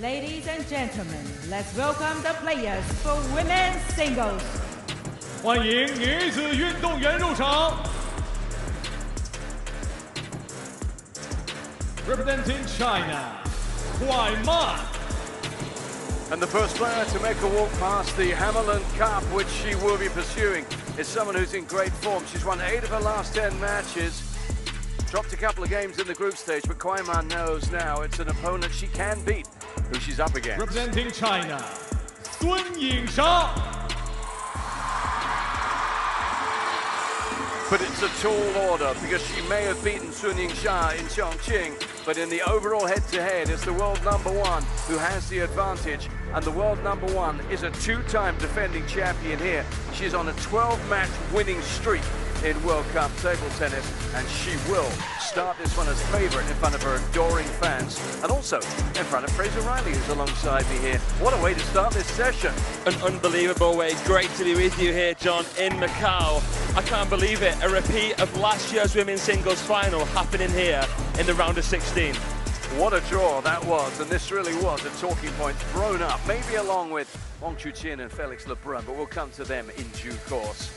Ladies and gentlemen, let's welcome the players for women's singles. 欢迎女子运动员入场。Representing China, Kuai Man. And the first player to make a walk past the Hammerland Cup, which she will be pursuing, is someone who's in great form. She's won 8 of her last 10 matches. Dropped a couple of games in the group stage, but Kuai Man knows now it's an opponent she can beat, who she's up against. Representing China, Yingsha-Kuai. But it's a tall order because she may have beaten Yingsha in Chongqing, but in the overall head-to-head, it's the world #1 who has the advantage, and the world #1 is a 2-time defending champion here. She's on a 12-match winning streak in World Cup table tennis, and she will start this one as favourite in front of her adoring fans, and also in front of Fraser Riley, who's alongside me here. What a way to start this session. An unbelievable way. Great to be with you here, John, in Macau. I can't believe it. A repeat of last year's women's singles final happening here in the round of 16. What a draw that was, and this really was a talking point thrown up, maybe along with Wang Chuqin and Felix Lebrun, but we'll come to them in due course.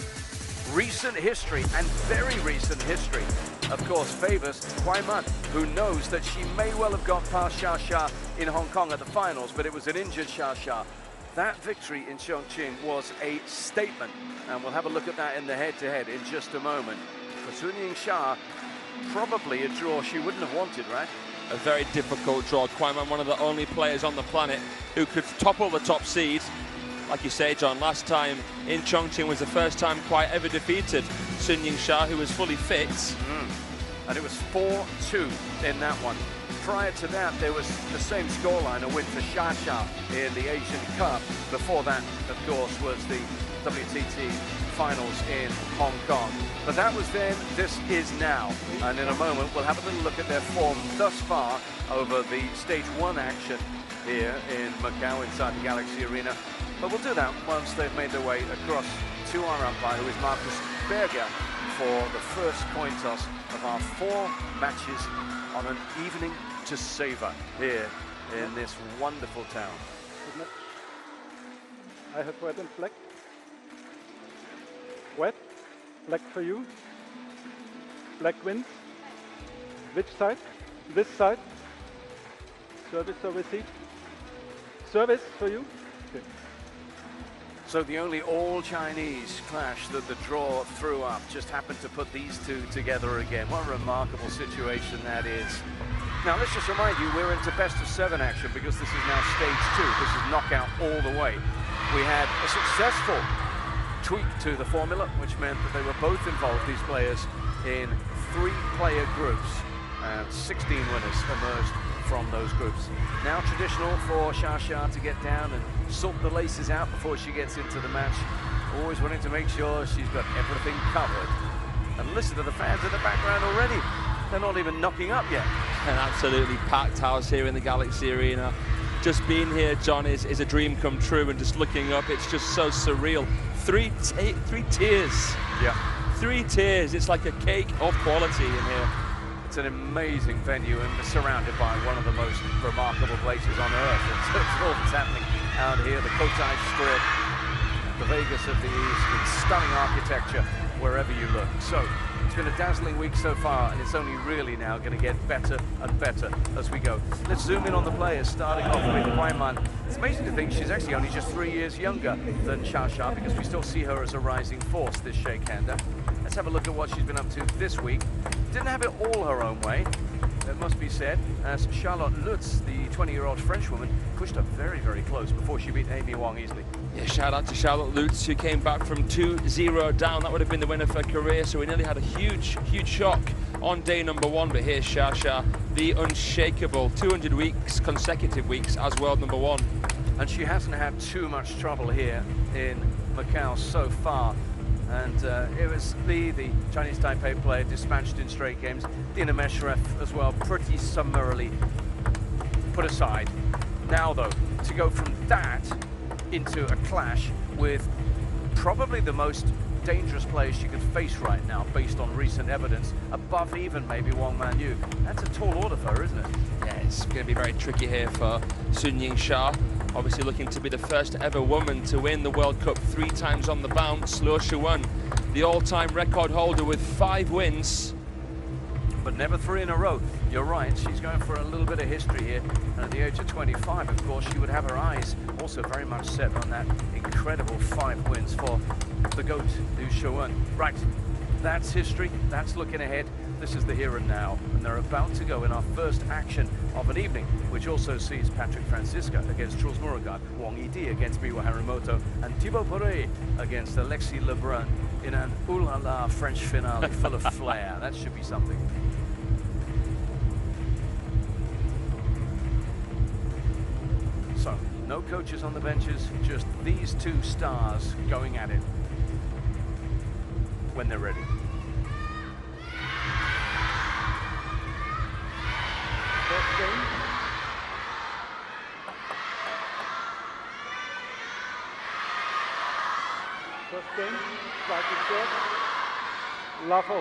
Recent history, and very recent history, of course, favours Kuai Man, who knows that she may well have got past Xia in Hong Kong at the finals, but it was an injured Xia. That victory in Chongqing was a statement, and we'll have a look at that in the head-to-head in just a moment. For Yingsha, probably a draw she wouldn't have wanted, right? A very difficult draw. Kuai Man, one of the only players on the planet who could topple the top seed. Like you say, John, last time in Chongqing was the first time Kuai ever defeated Yingsha, who was fully fit. And it was 4-2 in that one. Prior to that, there was the same scoreline, a win for Xia in the Asian Cup. Before that, of course, was the WTT finals in Hong Kong. But that was then, this is now. And in a moment, we'll have a little look at their form thus far over the stage 1 action here in Macau inside the Galaxy Arena. But we'll do that once they've made their way across to our umpire, who is Marcus Berger, for the first coin toss of our 4 matches on an evening to savour here in this wonderful town. I have red and black. Red, black for you. Black wins. Which side? This side. Service or receipt? Service for you. Okay. So the only all-Chinese clash that the draw threw up just happened to put these two together again. What a remarkable situation that is. Now let's just remind you, we're into best of 7 action because this is now stage 2. This is knockout all the way. We had a successful tweak to the formula, which meant that they were both involved, these players, in 3-player groups, and 16 winners emerged from those groups. Now traditional for Xia to get down and sort the laces out before she gets into the match, always wanting to make sure she's got everything covered. And listen to the fans in the background already. They're not even knocking up yet. An absolutely packed house here in the Galaxy Arena. Just being here, John, is a dream come true, and just looking up, it's just so surreal. 3 tiers. Yeah. 3 tiers. It's like a cake of quality in here. It's an amazing venue, and we're surrounded by one of the most remarkable places on earth. It's all that's happening out here, the Cotai Strip, the Vegas of the East, and stunning architecture wherever you look. So it's been a dazzling week so far, and it's only really now going to get better and better as we go. Let's zoom in on the players, starting off with Kuai Man. It's amazing to think she's actually only just 3 years younger than Xia, because we still see her as a rising force, this Sheikh-hander. Let's have a look at what she's been up to this week. Didn't have it all her own way, it must be said, as Charlotte Lutz, the 20-year-old Frenchwoman, pushed her very, very close before she beat Amy Wong easily. Yeah, shout out to Charlotte Lutz, who came back from 2-0 down. That would have been the winner for her career, so we nearly had a huge shock on day number 1. But here's Xia, the unshakable 200 weeks, consecutive weeks as world #1. And she hasn't had too much trouble here in Macau so far. And it was the Chinese Taipei player dispatched in straight games. Dina Meshreff as well, pretty summarily put aside. Now though, to go from that into a clash with probably the most dangerous players she could face right now, based on recent evidence. Above even maybe Wang Manyu. That's a tall order for her, isn't it? Yeah, it's going to be very tricky here for Sun Yingsha. Obviously looking to be the first ever woman to win the World Cup 3 times on the bounce. Luo Shuwen, the all-time record holder with 5 wins. But never 3 in a row. You're right, she's going for a little bit of history here. And at the age of 25, of course, she would have her eyes also very much set on that incredible 5 wins for the GOAT, Luo Shuwen. Right, that's history, that's looking ahead. This is the here and now, and they're about to go in our first action of an evening, which also sees Patrick Francisca against Truls Murugan, Wang Yidi against Miwa Harimoto, and Thibaut Porret against Alexis Lebrun in an ooh-la-la French finale full of flair. That should be something. So, no coaches on the benches, just these 2 stars going at it when they're ready. First game. First game, striking serve. Lavo.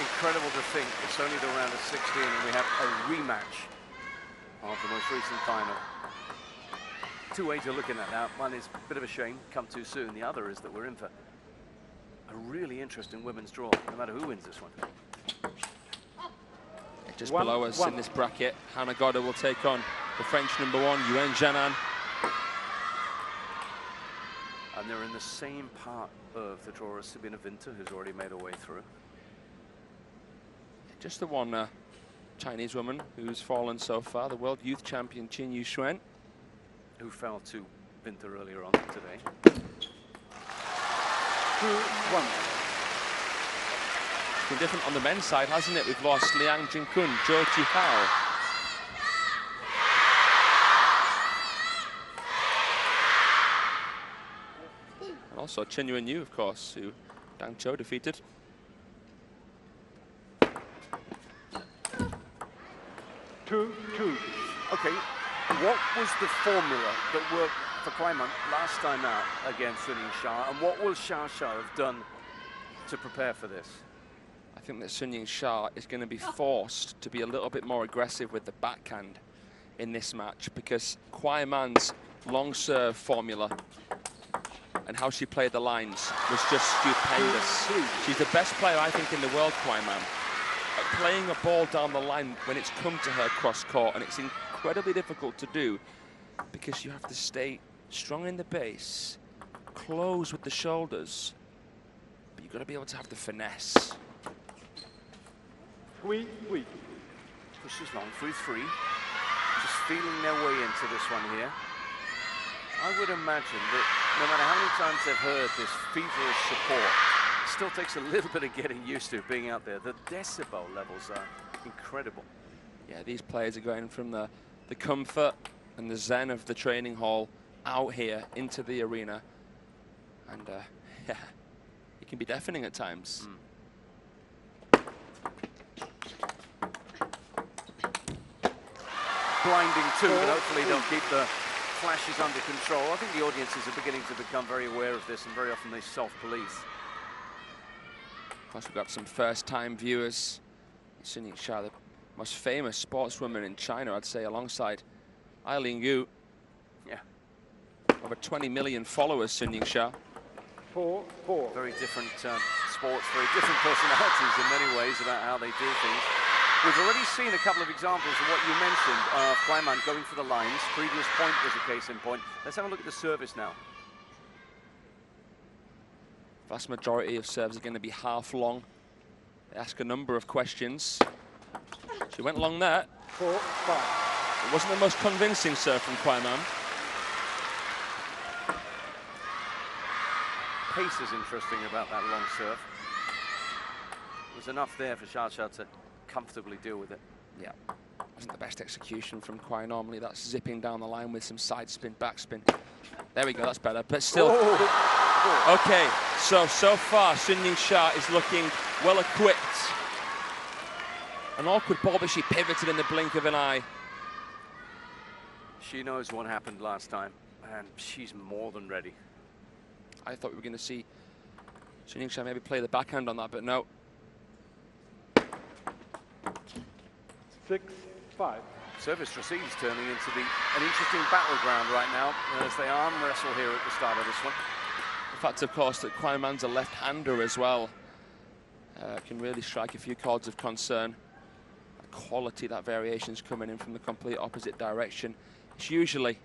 Incredible to think it's only the round of 16 and we have a rematch of the most recent final. 2 ways of looking at that. One is a bit of a shame, come too soon. The other is that we're in for a really interesting women's draw, no matter who wins this one. Just below us in this bracket, Hannah Godder will take on the French #1, Yuan Jianan. And they're in the same part of the draw as Sabine Winter, who's already made her way through. Just the one Chinese woman who's fallen so far, the world youth champion Qin Yuxuan, who fell to Winter earlier on today. 2-1. It's been different on the men's side, hasn't it? We've lost Liang Jinkun, Zhou Jihao. And also Chen Yuanyu, of course, who Dang Zhou defeated. Okay, what was the formula that worked for Kuai last time out against Sun Yingsha, and what will Xia Xia have done to prepare for this? I think that Sun Yingsha is going to be forced to be a little bit more aggressive with the backhand in this match, because Kuai Man's long serve formula and how she played the lines was just stupendous. She's the best player, I think, in the world, Kuai Man, at playing a ball down the line when it's come to her cross-court, and it's incredibly difficult to do because you have to stay strong in the base, close with the shoulders, but you've got to be able to have the finesse. Pushes long, 3-3, just feeling their way into this one here. I would imagine that no matter how many times they've heard this feverish support, it still takes a little bit of getting used to being out there. The decibel levels are incredible. Yeah, these players are going from the comfort and the zen of the training hall out here into the arena. And yeah, it can be deafening at times. Blinding too, but hopefully they'll keep the flashes under control. I think the audiences are beginning to become very aware of this, and very often they self-police. Plus we've got some first-time viewers. Sun Yingsha, the most famous sportswoman in China, I'd say, alongside Eileen Yu. Yeah. Over 20 million followers, Sun Yingsha. 4-4. Very different sports, very different personalities in many ways about how they do things. We've already seen a couple of examples of what you mentioned of Kuai Man going for the lines. Previous point was a case in point. Let's have a look at the service now. Vast majority of serves are going to be half long. They ask a number of questions. She went long there. 4-5. It wasn't the most convincing serve from Kuai Man. Pace is interesting about that long serve. There's enough there for Xia Xia to comfortably deal with it. Yeah. wasn't the best execution from Kuai. Normally that's zipping down the line with some side spin, back spin. There we go, that's better, but still. Oh. Okay, so far Sun Yingsha is looking well equipped. An awkward ball, but she pivoted in the blink of an eye. She knows what happened last time, and she's more than ready. I thought we were going to see Sun Yingsha maybe play the backhand on that, but no. 6-5. Service receives turning into an interesting battleground right now as they arm wrestle here at the start of this one. The fact, of course, that Kuai Man's a left-hander as well can really strike a few chords of concern. That quality, that variation's coming in from the complete opposite direction. It's usually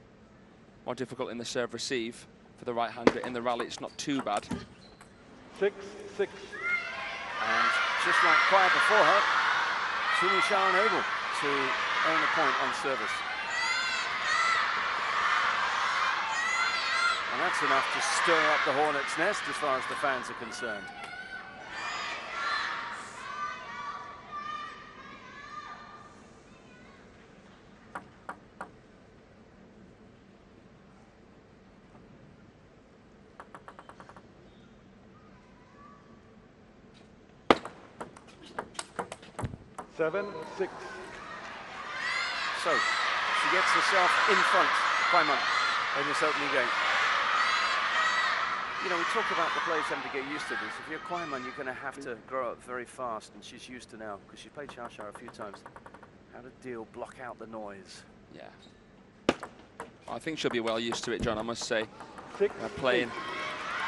more difficult in the serve-receive for the right-hander. In the rally, it's not too bad. 6-6. And just like Kuai before her, Sun Yingsha unable to earn a point on service. And that's enough to stir up the hornet's nest as far as the fans are concerned. Seven, 6. So, she gets herself in front, Kuai Man, in this opening game. You know, we talk about the players having to get used to this. If you're Kuai Man, you're going to have to grow up very fast, and she's used to now, because she's played Xia a few times, how to block out the noise. Yeah. I think she'll be well used to it, John, I must say. 6, playing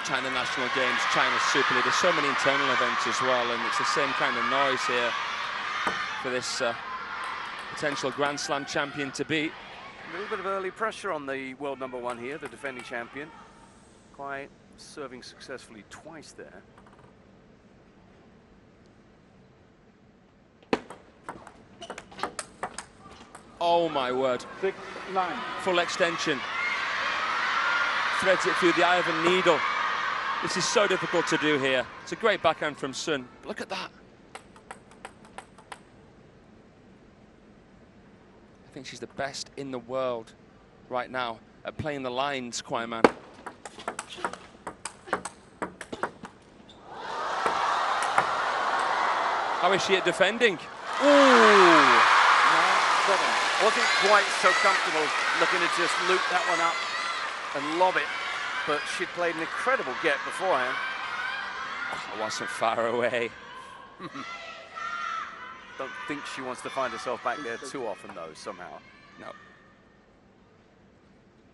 China National Games, China Super League. There's so many internal events as well, and it's the same kind of noise here for this potential Grand Slam champion to beat. A little bit of early pressure on the world #1 here, the defending champion. Kuai serving successfully twice there. Oh my word. 6-9. Full extension. Threads it through the eye of a needle. This is so difficult to do here. It's a great backhand from Sun. Look at that. I think she's the best in the world right now at playing the lines, Kuai Man. How is she at defending? Ooh! 9-7. Wasn't quite so comfortable looking to just loop that one up and lob it, but she'd played an incredible get beforehand. Oh, I wasn't far away. Don't think she wants to find herself back there too often, though, somehow. No.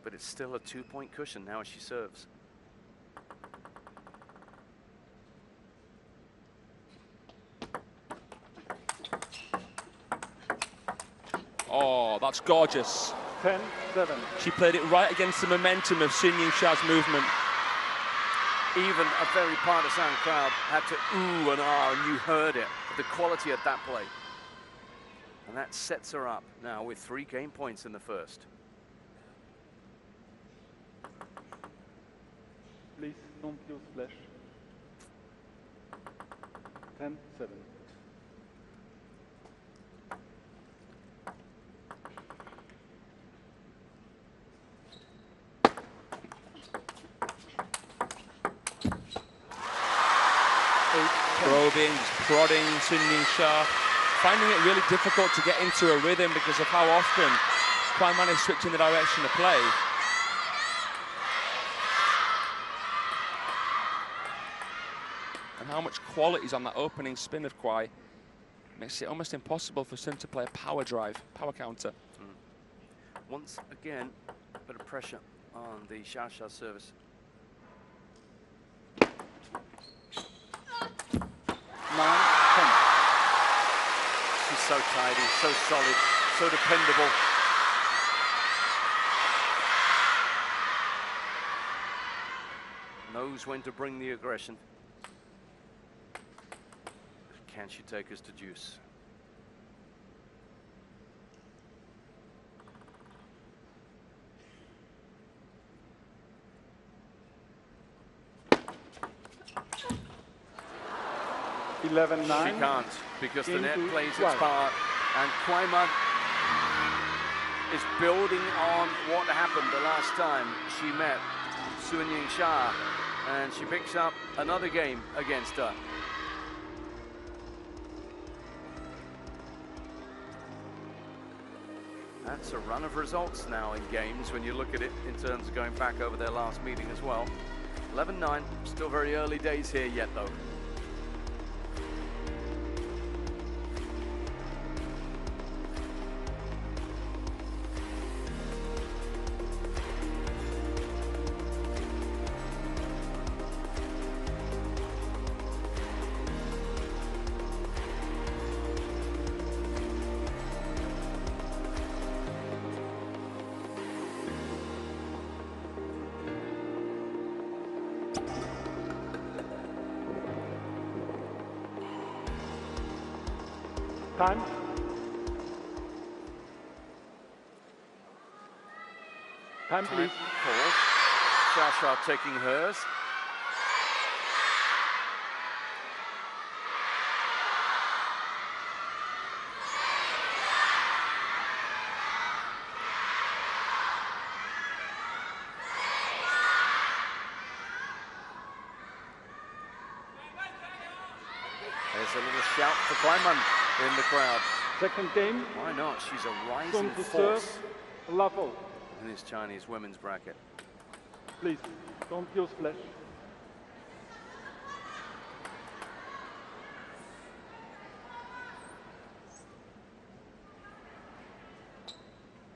But it's still a 2-point cushion now as she serves. Oh, that's gorgeous. 10-7. She played it right against the momentum of Sun Yingsha's movement. Even a very partisan crowd had to ooh and ah, and you heard it, the quality of that play. And that sets her up now with 3 game points in the first. Please don't use flash. 10-7. Probing, prodding Sun Yingsha, finding it really difficult to get into a rhythm because of how often Kuai Man is switching the direction of play. And how much quality is on that opening spin of Kuai makes it almost impossible for Sun to play a power drive, power counter. Once again, a bit of pressure on the Xia service. She's so tidy, so solid, so dependable. Knows when to bring the aggression. Can she take us to deuce? She 11-9. can't, because the net plays its part, and Kuai Man is building on what happened the last time she met Sun Yingsha, and she picks up another game against her. That's a run of results now in games when you look at it in terms of going back over their last meeting as well. 11-9, still very early days here yet though. Time. Time, please. Pause. Xia taking hers. There's a little shout for Kuai in the crowd. Second game. Why not? She's a rising Going to force serve. Level. in this Chinese women's bracket. Please, don't use flash.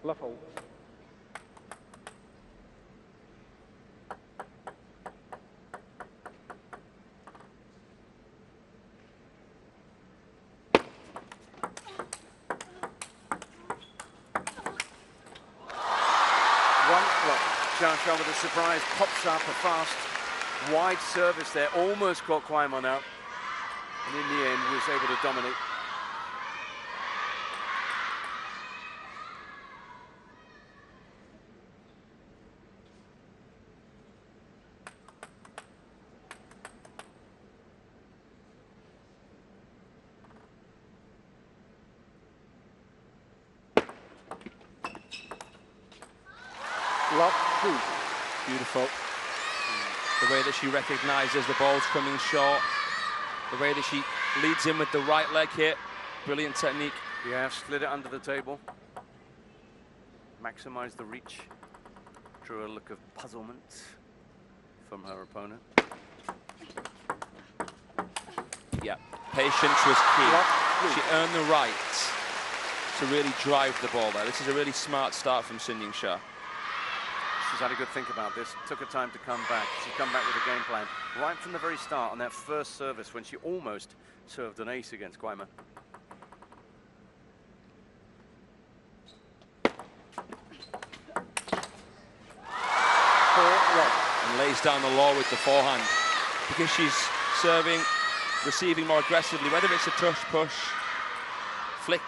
Level. Xia with a surprise, pops up a fast, wide service there, almost caught Kuai out, and in the end was able to dominate. Beautiful. The way that she recognises the ball's coming short. The way that she leads in with the right leg here. Brilliant technique. Yeah, slid it under the table. Maximised the reach. Drew a look of puzzlement from her opponent. Yeah, patience was key. She earned the right to really drive the ball there. This is a really smart start from Sun Yingsha. She's had a good think about this, took her time to come back. She's come back with a game plan right from the very start on that first service when she almost served an ace against Kuai. And lays down the law with the forehand because she's serving, receiving more aggressively, whether it's a touch, push, flick.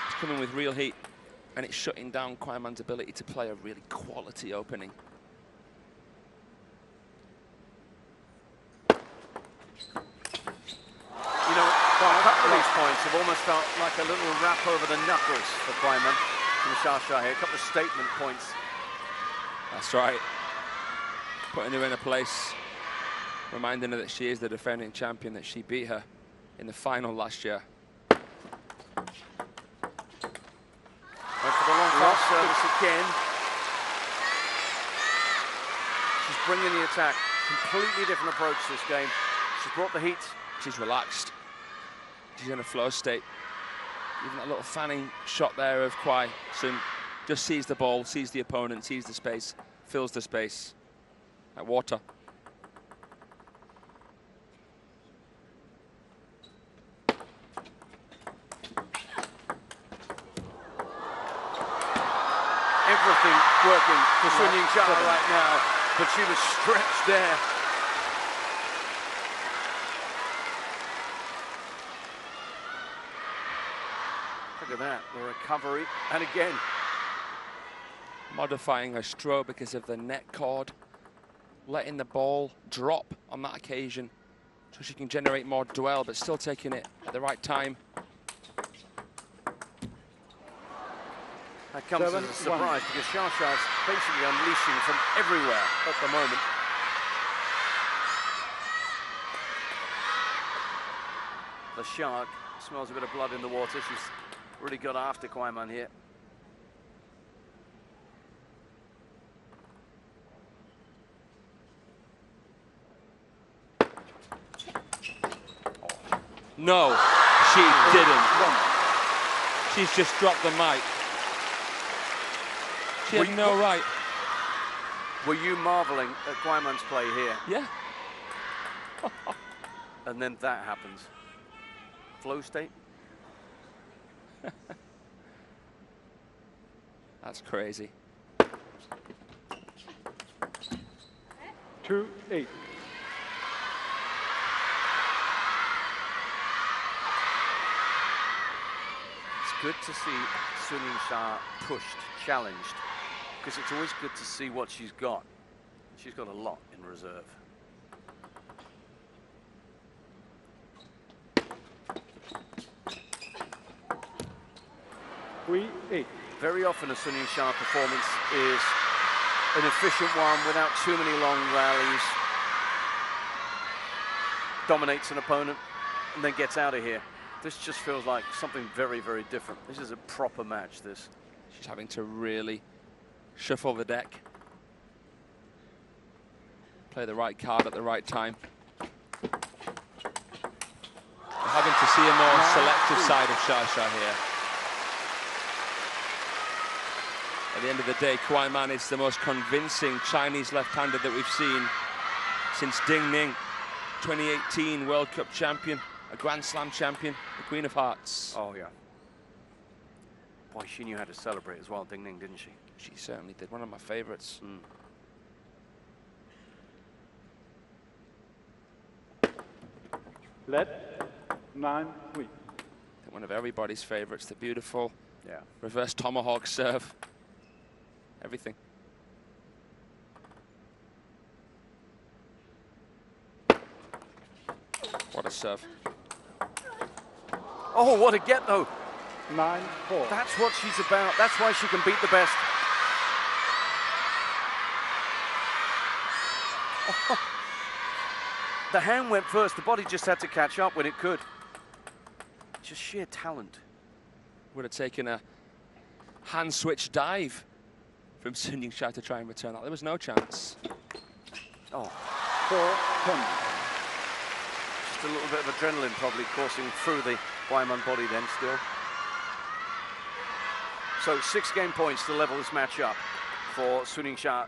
It's coming with real heat. And it's shutting down Kuai ability to play a really quality opening. You know, a couple of these points have almost felt like a little rap over the knuckles for Kuai from Xia here. A couple of statement points. That's right. Putting her in a place, reminding her that she is the defending champion, that she beat her in the final last year. Went for the long fast service again. She's bringing the attack. Completely different approach this game. She's brought the heat. She's relaxed. She's in a flow state. Even that little fanning shot there of Kuai. Sun just sees the ball, sees the opponent, sees the space, fills the space. Like water. Everything working for Sun Yingsha right now, but she was stretched there. Look at that, the recovery, and again. Modifying her stroke because of the net cord, letting the ball drop on that occasion so she can generate more dwell, but still taking it at the right time. That comes as a surprise because Xia is basically unleashing from everywhere at the moment. The shark smells a bit of blood in the water. She's really got after Kuai here. No, she didn't. She's just dropped the mic. She had no right. Were you marveling at Kuai play here? Yeah. And then that happens. Flow state? That's crazy. 2-8. It's good to see Sun Yingsha pushed, challenged, because it's always good to see what she's got. She's got a lot in reserve. Very often a Sun Yingsha performance is an efficient one without too many long rallies. Dominates an opponent and then gets out of here. This just feels like something very, very different. This is a proper match, this. She's having to really shuffle the deck. Play the right card at the right time. We're having to see a more selective side of Xia here. At the end of the day, Kuai Man is the most convincing Chinese left-hander that we've seen since Ding Ning, 2018 World Cup champion, a Grand Slam champion, the Queen of Hearts. Oh, yeah. Boy, she knew how to celebrate as well, Ding Ning, didn't she? She certainly did. One of my favorites. Let 9-3. One of everybody's favorites, the beautiful Yeah. reverse tomahawk serve. Everything. What a serve. Oh, what a get, though. 9-4. That's what she's about. That's why she can beat the best. Oh. The hand went first. The body just had to catch up when it could. Just sheer talent. Would have taken a hand switch dive from Sun Yingsha to try and return that. There was no chance. Oh. 4-10. Just a little bit of adrenaline probably coursing through the Kuai Man body then still. So 6 game points to level this match up for Sun Yingsha.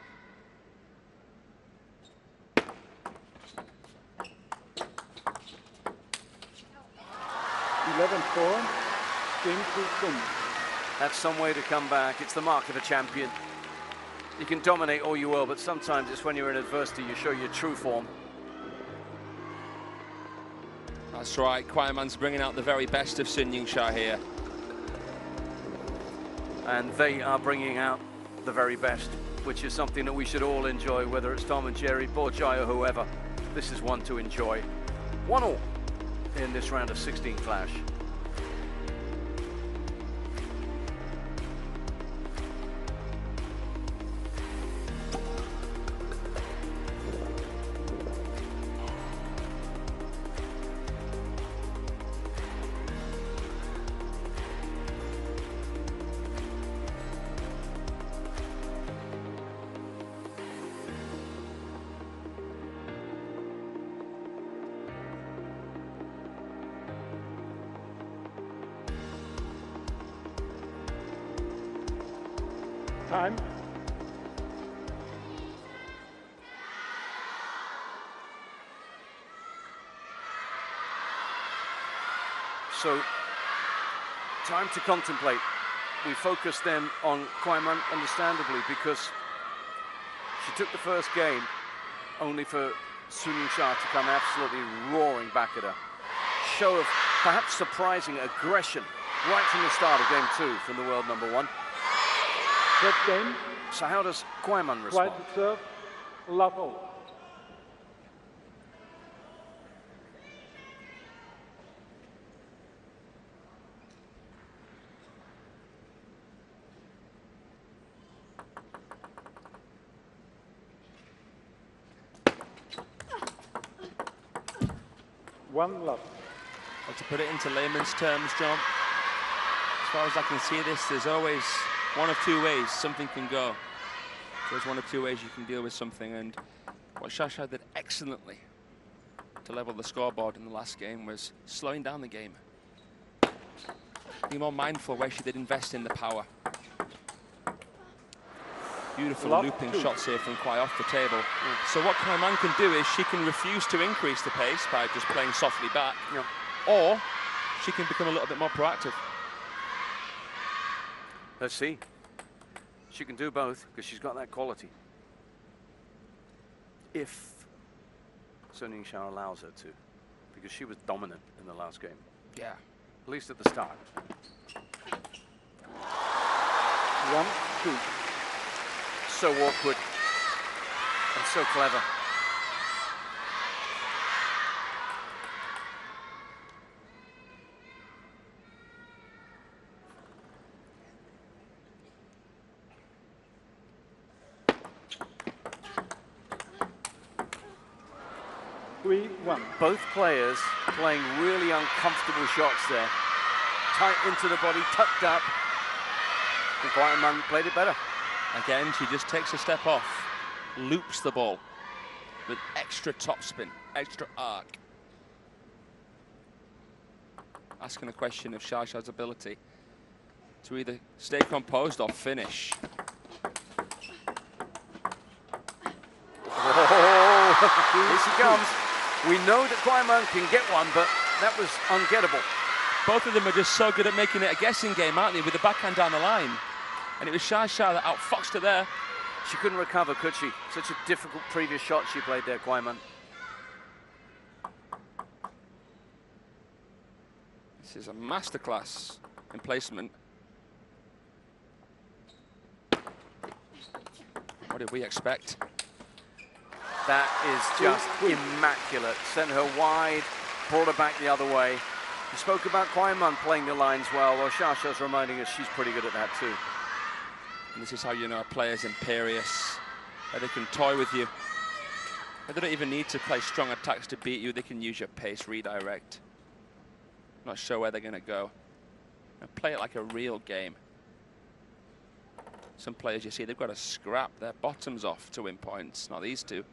Game to Sun. That's some way to come back. It's the mark of a champion. You can dominate all you will, but sometimes it's when you're in adversity you show your true form. That's right. Kuai Man's bringing out the very best of Sun Yingsha here. And they are bringing out the very best, which is something that we should all enjoy, whether it's Tom and Jerry, Borjai or whoever. This is one to enjoy. 1-1 in this round of 16 clash. Time. So, time to contemplate. We focused then on Kuai Man, understandably, because she took the first game only for Sun Yingsha to come absolutely roaring back at her. Show of perhaps surprising aggression right from the start of game 2 from the world number 1. Third game. So how does Kuai Man respond? Right serve. Love all. 1 love. Well, to put it into layman's terms, John, as far as I can see this, there's always one of two ways something can go. There's one of two ways you can deal with something, and what Xia did excellently to level the scoreboard in the last game was slowing down the game. Be more mindful where she did invest in the power. Beautiful looping shots here from Kuai off the table. So what Kuai Man can do is she can refuse to increase the pace by just playing softly back, or she can become a little bit more proactive. Let's see. She can do both because she's got that quality. If Sun Yingxia allows her to, because she was dominant in the last game. Yeah. At least at the start. 1, 2. So awkward and so clever. Both players playing really uncomfortable shots there. Tight into the body, tucked up. And Kuai Man played it better. Again, she just takes a step off, loops the ball with extra topspin, extra arc. Asking a question of Xiao's ability to either stay composed or finish. Oh, here she comes. We know that Kuai Man can get one, but that was ungettable. Both of them are just so good at making it a guessing game, aren't they, with the backhand down the line. And it was Xia that outfoxed her there. She couldn't recover, could she? Such a difficult previous shot she played there, Kuai Man. This is a masterclass in placement. What did we expect? That is just immaculate. Sent her wide, brought her back the other way. You spoke about Kuai Man playing the lines well. Well, Xiao's reminding us she's pretty good at that too. And this is how you know a player's imperious. That they can toy with you. They don't even need to play strong attacks to beat you. They can use your pace redirect. Not sure where they're going to go. And play it like a real game. Some players you see, they've got to scrap their bottoms off to win points. Not these two.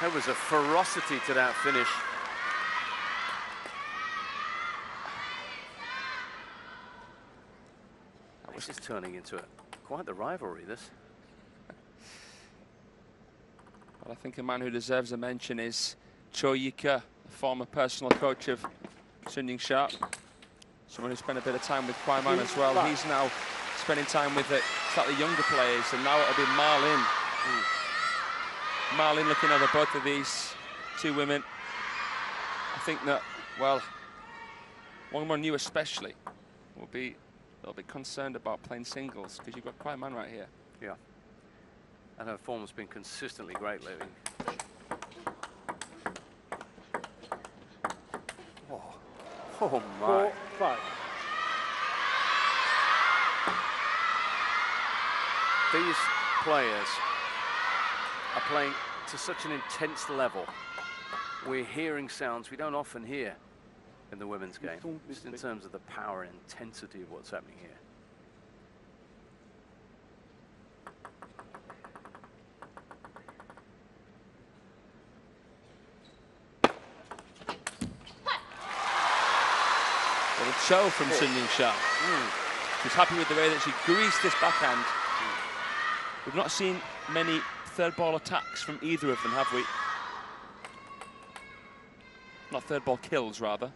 There was a ferocity to that finish. This is turning into quite the rivalry, this. Well, I think a man who deserves a mention is Cho Yika, the former personal coach of Sun Yingxia. Someone who spent a bit of time with Kuai Man as well. He's now spending time with the slightly younger players, and now it'll be Marlin. Marlin looking over both of these two women. I think that, well, Wang Monyu especially they'll be concerned about playing singles because you've got Kuai Man right here. Yeah. And her form has been consistently great lately. Oh my. 4-5. These players are playing to such an intense level. We're hearing sounds we don't often hear in the women's game, just in terms of the power and intensity of what's happening here. Well, a show from Sun Yingxia. She's happy with the way that she greased this backhand. We've not seen many third ball attacks from either of them, have we? Not third ball kills, rather.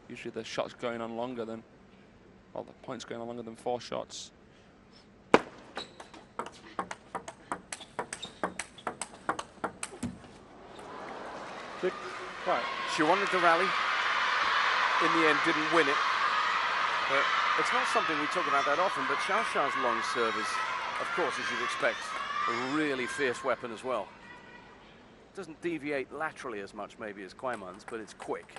Usually the shot's going on longer than, well, the point's going on longer than 4 shots. 6-5. She wanted to rally. In the end, didn't win it. But it's not something we talk about that often, but Xiao's long serve is, of course, as you'd expect, a really fierce weapon as well. Doesn't deviate laterally as much maybe as Kuai Man's, but it's quick.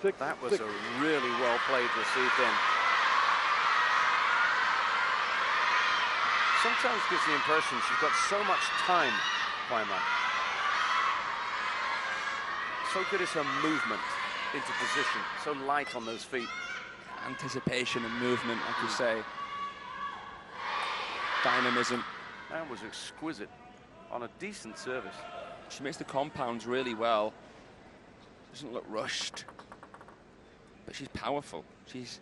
That was a really well played receive then. Sometimes gives the impression she's got so much time, Kuai Man. So good is her movement into position, so light on those feet. Anticipation and movement, like you say. Dynamism. That was exquisite on a decent service. She makes the compounds really well. Doesn't look rushed. But she's powerful. She's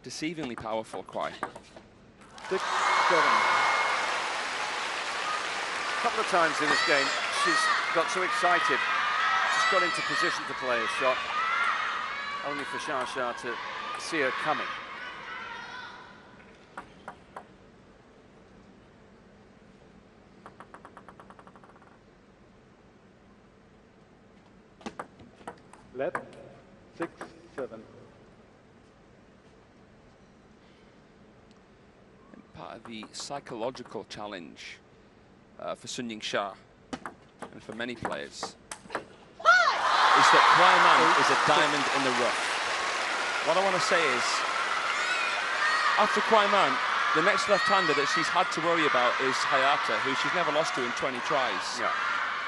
deceivingly powerful, Kuai. 6-7. A couple of times in this game, she's got so excited, just got into position to play a shot, only for Xia to see her coming. Left. 6-7. Part of the psychological challenge for Sun Yingsha and for many players is that Kuai Man is a diamond in the rough. What I want to say is, after Kuai Man, the next left-hander that she's had to worry about is Hayata, who she's never lost to in 20 tries. Yeah.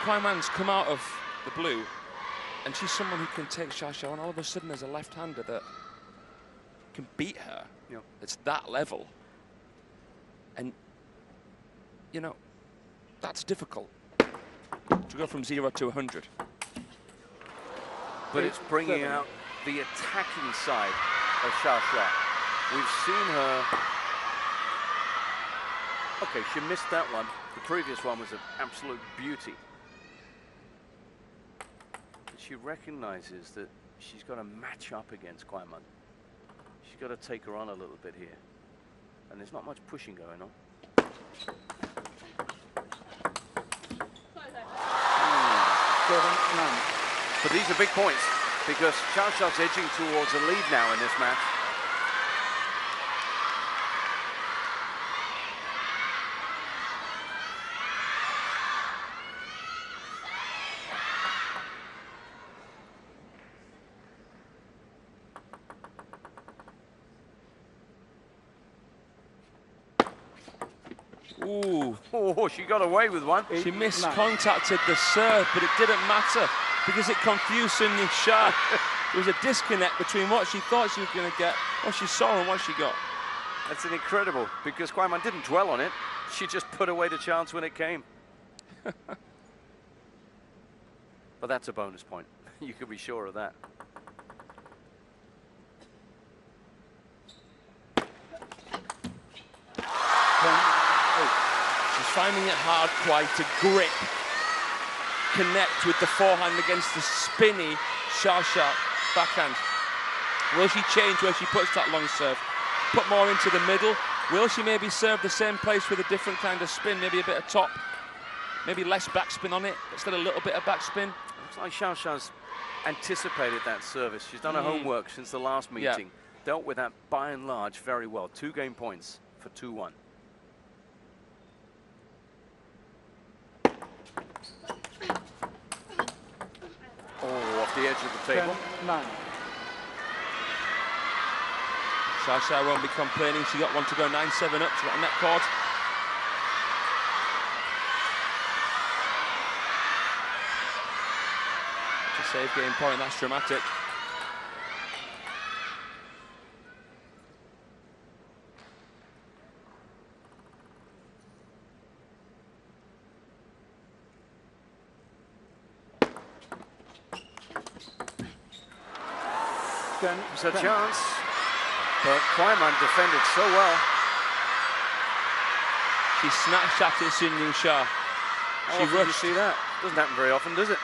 Kuai Man's come out of the blue, and she's someone who can take Xia, and all of a sudden there's a left-hander that can beat her. Yeah. It's that level. And, you know, that's difficult, to go from 0 to 100. But it's bringing out the attacking side of Xia. We've seen her... Okay, she missed that one. The previous one was an absolute beauty. But she recognizes that she's got to match up against Kuai Man. She's got to take her on a little bit here. And there's not much pushing going on. But these are big points, because Xiao's edging towards a lead now in this match. Ooh. Oh, she got away with one. She miscontacted the serve, but it didn't matter because it confused Sun Yingsha. There was a disconnect between what she thought she was going to get, what she saw, and what she got. That's an incredible, because Kuai Man didn't dwell on it. She just put away the chance when it came. But that's a bonus point. You could be sure of that. She's finding it hard, Kuai, to grip, connect with the forehand against the spinny Xia backhand. Will she change where she puts that long serve? Put more into the middle? Will she maybe serve the same place with a different kind of spin, maybe a bit of top, maybe less backspin on it, but still a little bit of backspin? Looks like Xiao's anticipated that service. She's done her homework since the last meeting. Dealt with that by and large very well. 2 game points for 2-1. Oh, off the edge of the table. 10-9. Xia won't be complaining. She got one to go 9-7 up. She got a net cord. It's a save game point. That's dramatic. It's a chance, but Kuai Man defended so well. She snatched at it, Sun Yingsha. She rushed. You see that? Doesn't happen very often, does it?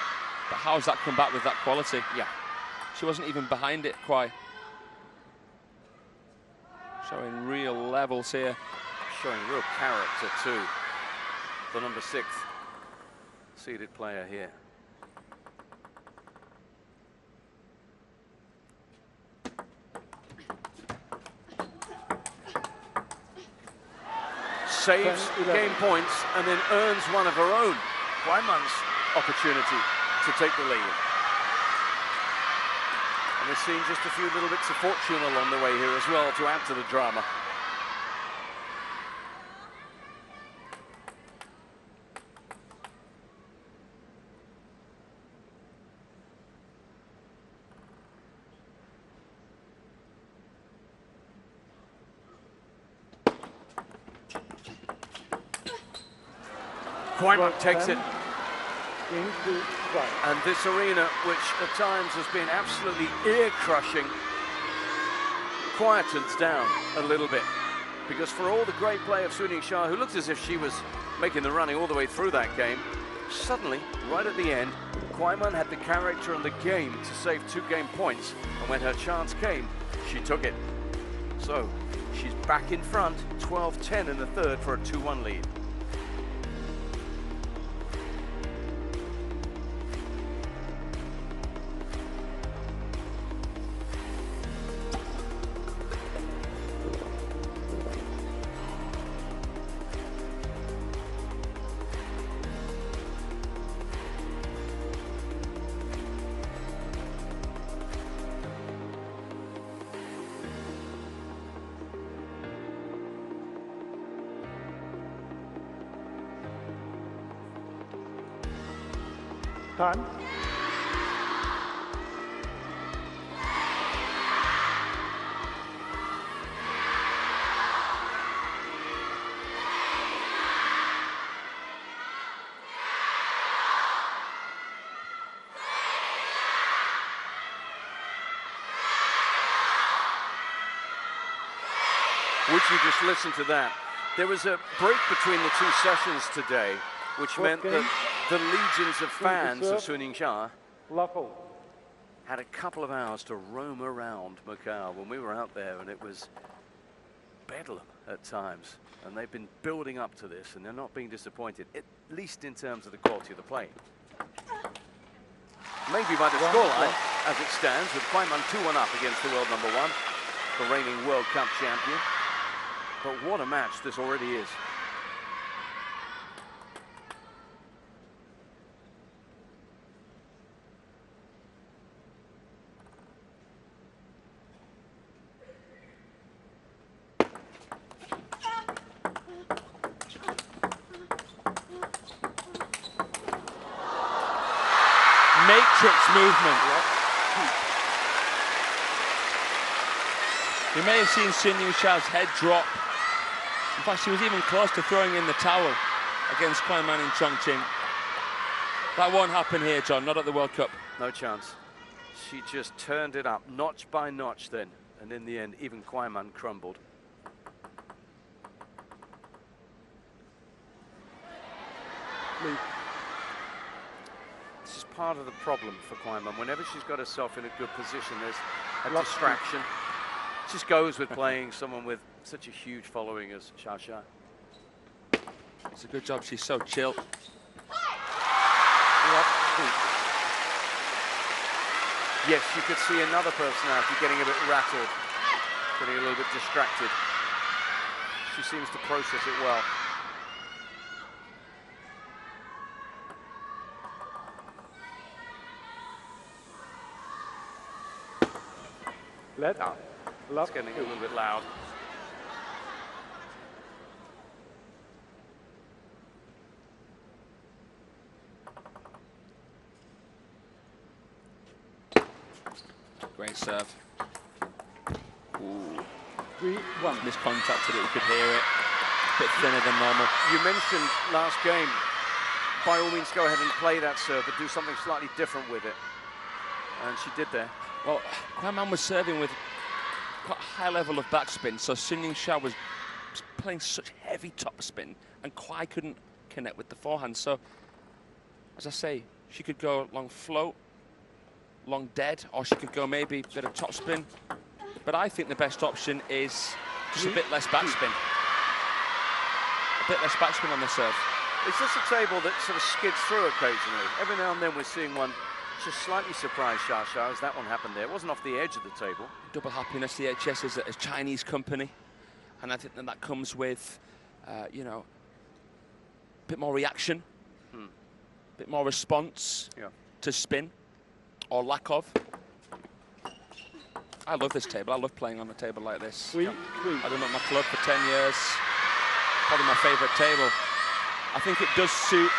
But how's that come back with that quality? Yeah. She wasn't even behind it, Kuai. Showing real levels here. Showing real character too. The number 6th seeded player here. Saves game points and then earns one of her own. Kuai Man's opportunity to take the lead. And we're seeing just a few little bits of fortune along the way here as well to add to the drama. Kuai takes it. Yingsha-Kuai. And this arena, which at times has been absolutely ear-crushing, quietens down a little bit. Because for all the great play of Suning-Sha, who looked as if she was making the running all the way through that game, suddenly, right at the end, Kuai had the character and the game to save 2 game points. And when her chance came, she took it. So, she's back in front, 12-10 in the third for a 2-1 lead. Time. Would you just listen to that? There was a break between the 2 sessions today, which meant that the legions of fans of Suning-Sha had a couple of hours to roam around Macao when we were out there, and it was bedlam at times. And they've been building up to this, and they're not being disappointed, at least in terms of the quality of the play. Maybe by the scoreline, as it stands, with Kuai 2-1 up against the world #1, the reigning World Cup champion. But what a match this already is. Matrix movement. You may have seen Suning-Sha's head drop. In fact, she was even close to throwing in the towel against Kuai in Chongqing. That won't happen here, John, not at the World Cup. No chance. She just turned it up notch by notch then. And in the end, even Kuai crumbled. This is part of the problem for Kuai. Whenever she's got herself in a good position, there's a distraction. Just goes with playing someone with such a huge following as Sha. It's a good job she's so chill. Yes, you could see another personality getting a bit rattled, getting a little bit distracted. She seems to process it well. It's getting a little bit loud. Great serve. Ooh. 3-1. Miscontacted it, you could hear it. A bit thinner than normal. You mentioned last game, by all means go ahead and play that serve, but do something slightly different with it. And she did there. Well, Kuai was serving with quite a high level of backspin, so Suning-Sha was playing such heavy topspin, and Kuai couldn't connect with the forehand. So, as I say, she could go long float, long dead, or she could go maybe a bit of topspin. But I think the best option is just a bit less backspin. A bit less backspin on the serve. It's just a table that sort of skids through occasionally. Every now and then we're seeing one just slightly surprised Sha, as that one happened there. It wasn't off the edge of the table. Double happiness, the HS is a Chinese company, and I think that comes with, you know, a bit more reaction, a bit more response to spin, or lack of. I love this table. I love playing on a table like this. 3-3. I've done it at my club for 10 years. Probably my favourite table. I think it does suit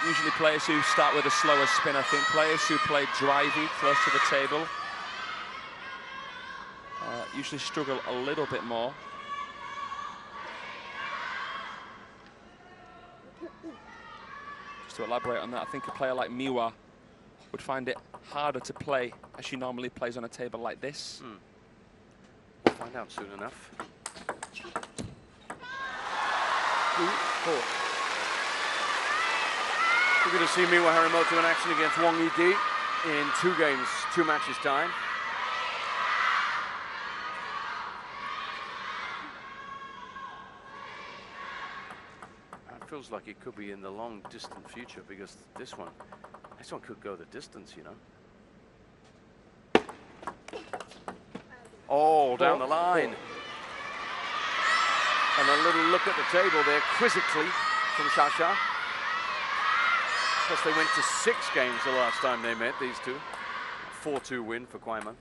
usually players who start with a slower spin. I think players who play drivey close to the table usually struggle a little bit more. Just to elaborate on that, I think a player like Miwa would find it harder to play as she normally plays on a table like this. We'll find out soon enough. 3-4. We're going to see Miwa Harimoto in action against Wang Yidi in 2 games, 2 matches time. It feels like it could be in the long distant future, because this one could go the distance, you know. Oh, down the line. And a little look at the table there, quizzically, from Xia. Plus they went to 6 games the last time they met, these two. 4-2 win for Kuai Man.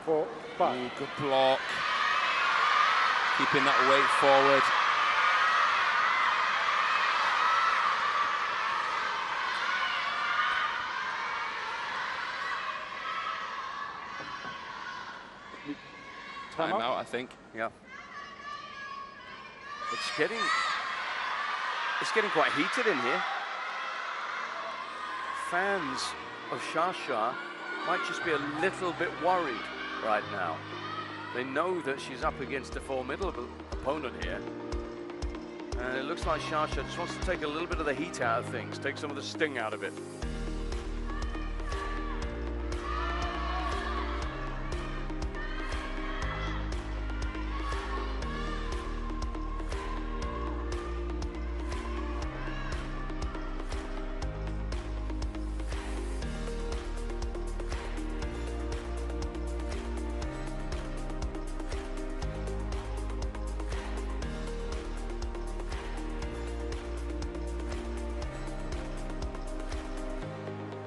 Ooh, good block. Keeping that weight forward. Time out, I think. Yeah. It's getting quite heated in here. Fans of Xia might just be a little bit worried right now. They know that she's up against a formidable opponent here. And it looks like Xia just wants to take a little bit of the heat out of things, take some of the sting out of it.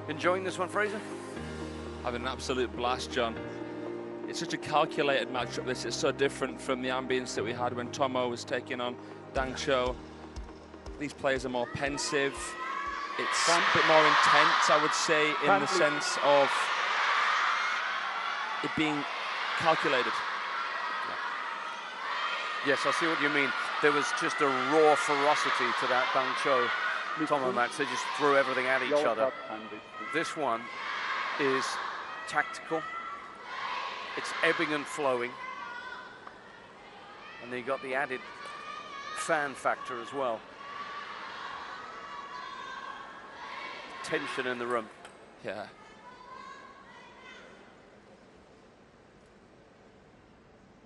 Enjoying this one, Fraser? Having an absolute blast, John. It's such a calculated matchup. This is so different from the ambience that we had when Tomo was taking on Dang Cho. These players are more pensive. It's a bit more intense, I would say, in the sense of it being calculated. Yes, I see what you mean. There was just a raw ferocity to that Dang Cho Tomo match. They just threw everything at each other. This one is tactical. It's ebbing and flowing. And then you got the added fan factor as well. Tension in the room. Yeah.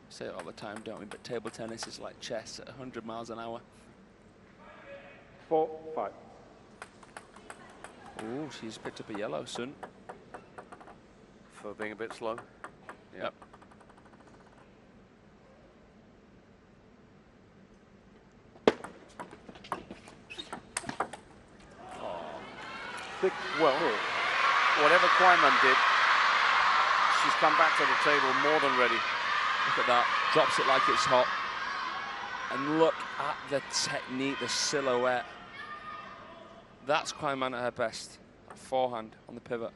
We say it all the time, don't we? But table tennis is like chess at 100 miles an hour. 4-5. Ooh, she's picked up a yellow, Sun. For being a bit slow. Yep. Well, whatever Kuai Man did, she's come back to the table more than ready. Look at that, drops it like it's hot. And look at the technique, the silhouette. That's Kuai Man at her best. Forehand on the pivot.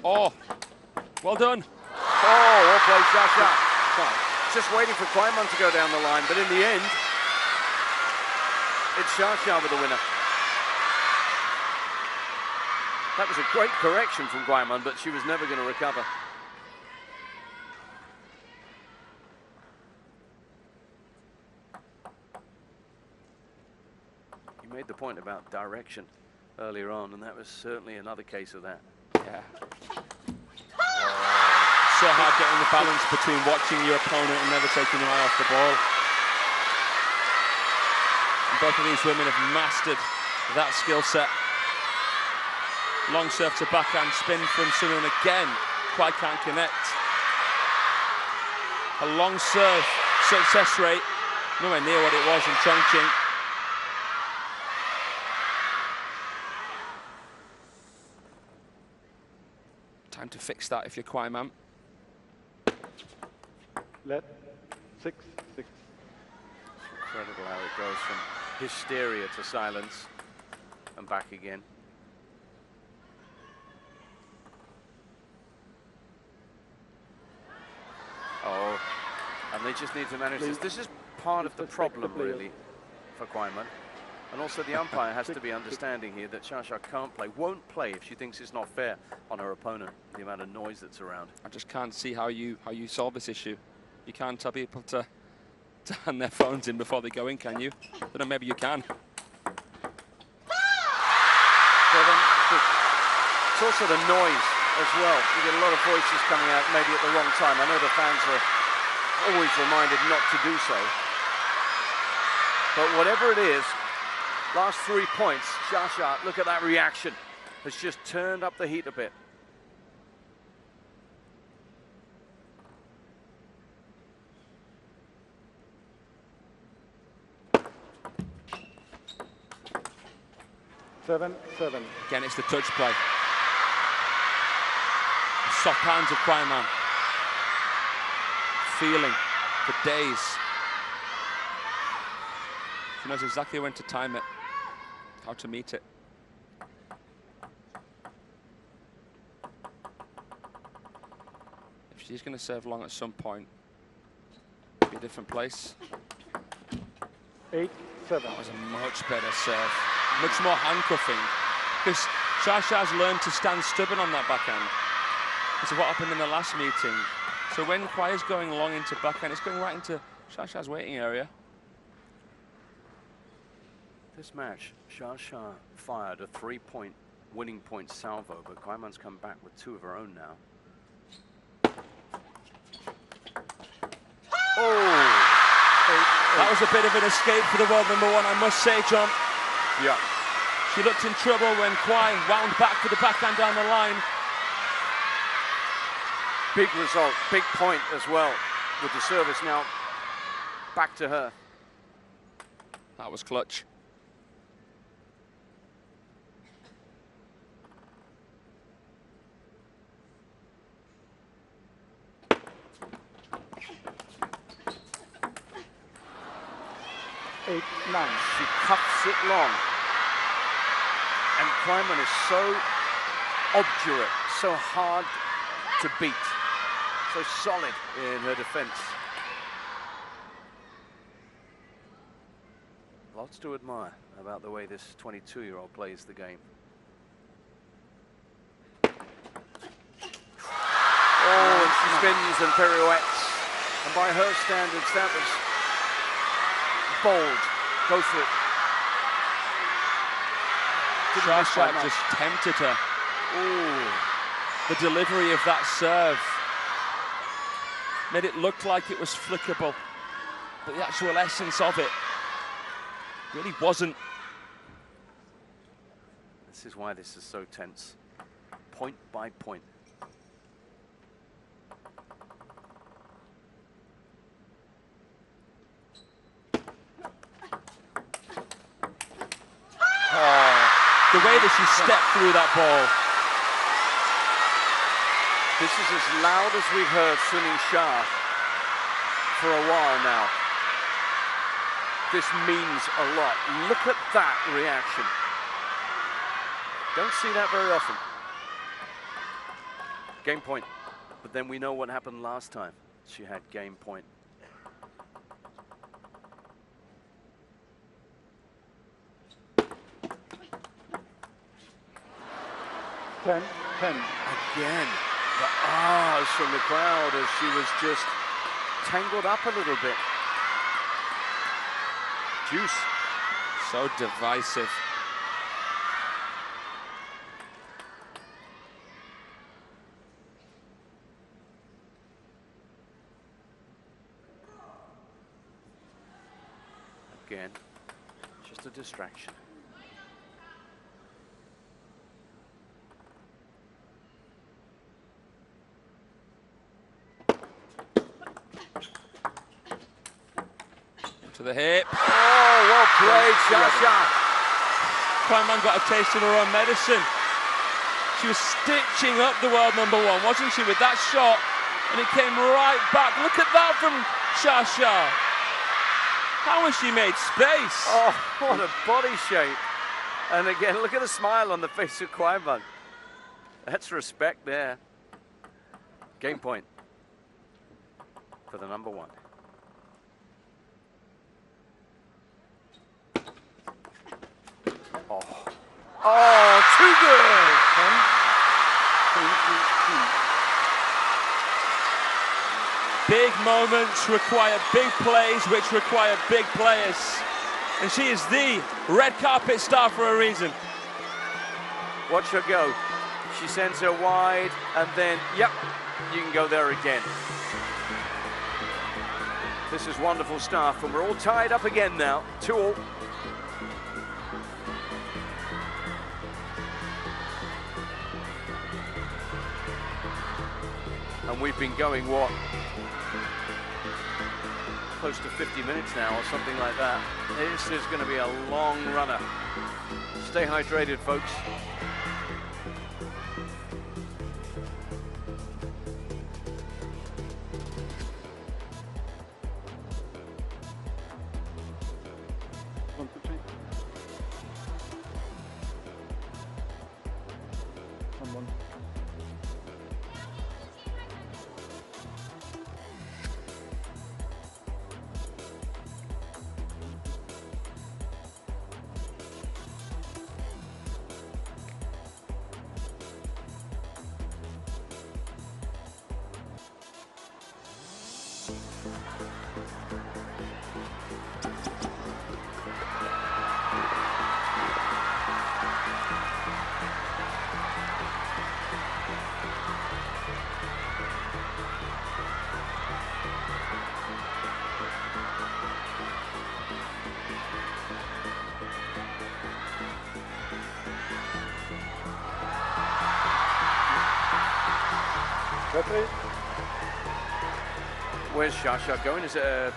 Oh, well done. Oh, well played, Xia. Just waiting for Kuai Man to go down the line, but in the end, it's Xia with the winner. That was a great correction from Kuai Man, but she was never going to recover. You made the point about direction earlier on, and that was certainly another case of that. Yeah. So hard getting the balance between watching your opponent and never taking your eye off the ball. And both of these women have mastered that skill set. Long serve to backhand spin from Sun, and again, Kuai can't connect. A long serve success rate, nowhere near what it was in Chongqing. Time to fix that if you're Kuai man. Let 6-6. Incredible how it goes from hysteria to silence and back again. Oh, and they just need to manage this. This is part of the problem, really, for Kuai man. And also the umpire has to be understanding here that Xia can't play, won't play if she thinks it's not fair on her opponent, the amount of noise that's around. I just can't see how you solve this issue. You can't tell people to hand their phones in before they go in, can you? I don't know, maybe you can. 7-6. It's also the noise as well. You get a lot of voices coming out maybe at the wrong time. I know the fans are always reminded not to do so. But whatever it is, last 3 points, Xia, look at that reaction. Has just turned up the heat a bit. Seven. Again, it's the touch play. The soft hands of Kuai man. Feeling for days. She knows exactly when to time it, how to meet it. If she's going to serve long at some point, it'll be a different place. 8-7. That was a much better serve. Much more handcuffing. Because Xia's learned to stand stubborn on that backhand. This is what happened in the last meeting. So when Kuai is going long into backhand, it's going right into Xia's waiting area. This match, Xia fired a 3-point winning point salvo, but Kuai man's come back with 2 of her own now. Oh! That was a bit of an escape for the world number 1, I must say, John. Yeah. She looked in trouble when Kuai wound back for the backhand down the line. Big result, big point as well, with the service now back to her. That was clutch. She cuffs it long. And Kuai man is so obdurate, so hard to beat, so solid in her defense. Lots to admire about the way this 22-year-old plays the game. Oh, and she spins and pirouettes. And by her standards, that was bold. Go for it. Xia just tempted her. Ooh. The delivery of that serve made it look like it was flickable, but the actual essence of it really wasn't. This is why this is so tense. Point by point. The way that she stepped through that ball. This is as loud as we've heard Suning Xia for a while now. This means a lot. Look at that reaction. Don't see that very often. Game point. But then we know what happened last time. She had game point. 10-10. Again, the ahs from the crowd as she was just tangled up a little bit. Juice. So divisive. Again, just a distraction. the hip. Oh, well played, Xia. Kuai Man got a taste of her own medicine. She was stitching up the world number one, wasn't she, with that shot? And it came right back. Look at that from Xia. How has she made space? Oh, what a body shape. And again, look at the smile on the face of Kuai Man. That's respect there. Game point for the number one. Oh, too good! Big moments require big plays, which require big players. And she is the red carpet star for a reason. Watch her go. She sends her wide, and then, yep, you can go there again. This is wonderful stuff, and we're all tied up again now, 2-all. And we've been going, what, close to 50 minutes now or something like that. This is going to be a long runner. Stay hydrated, folks. Want to change? Someone. Where's Xia going? Is it a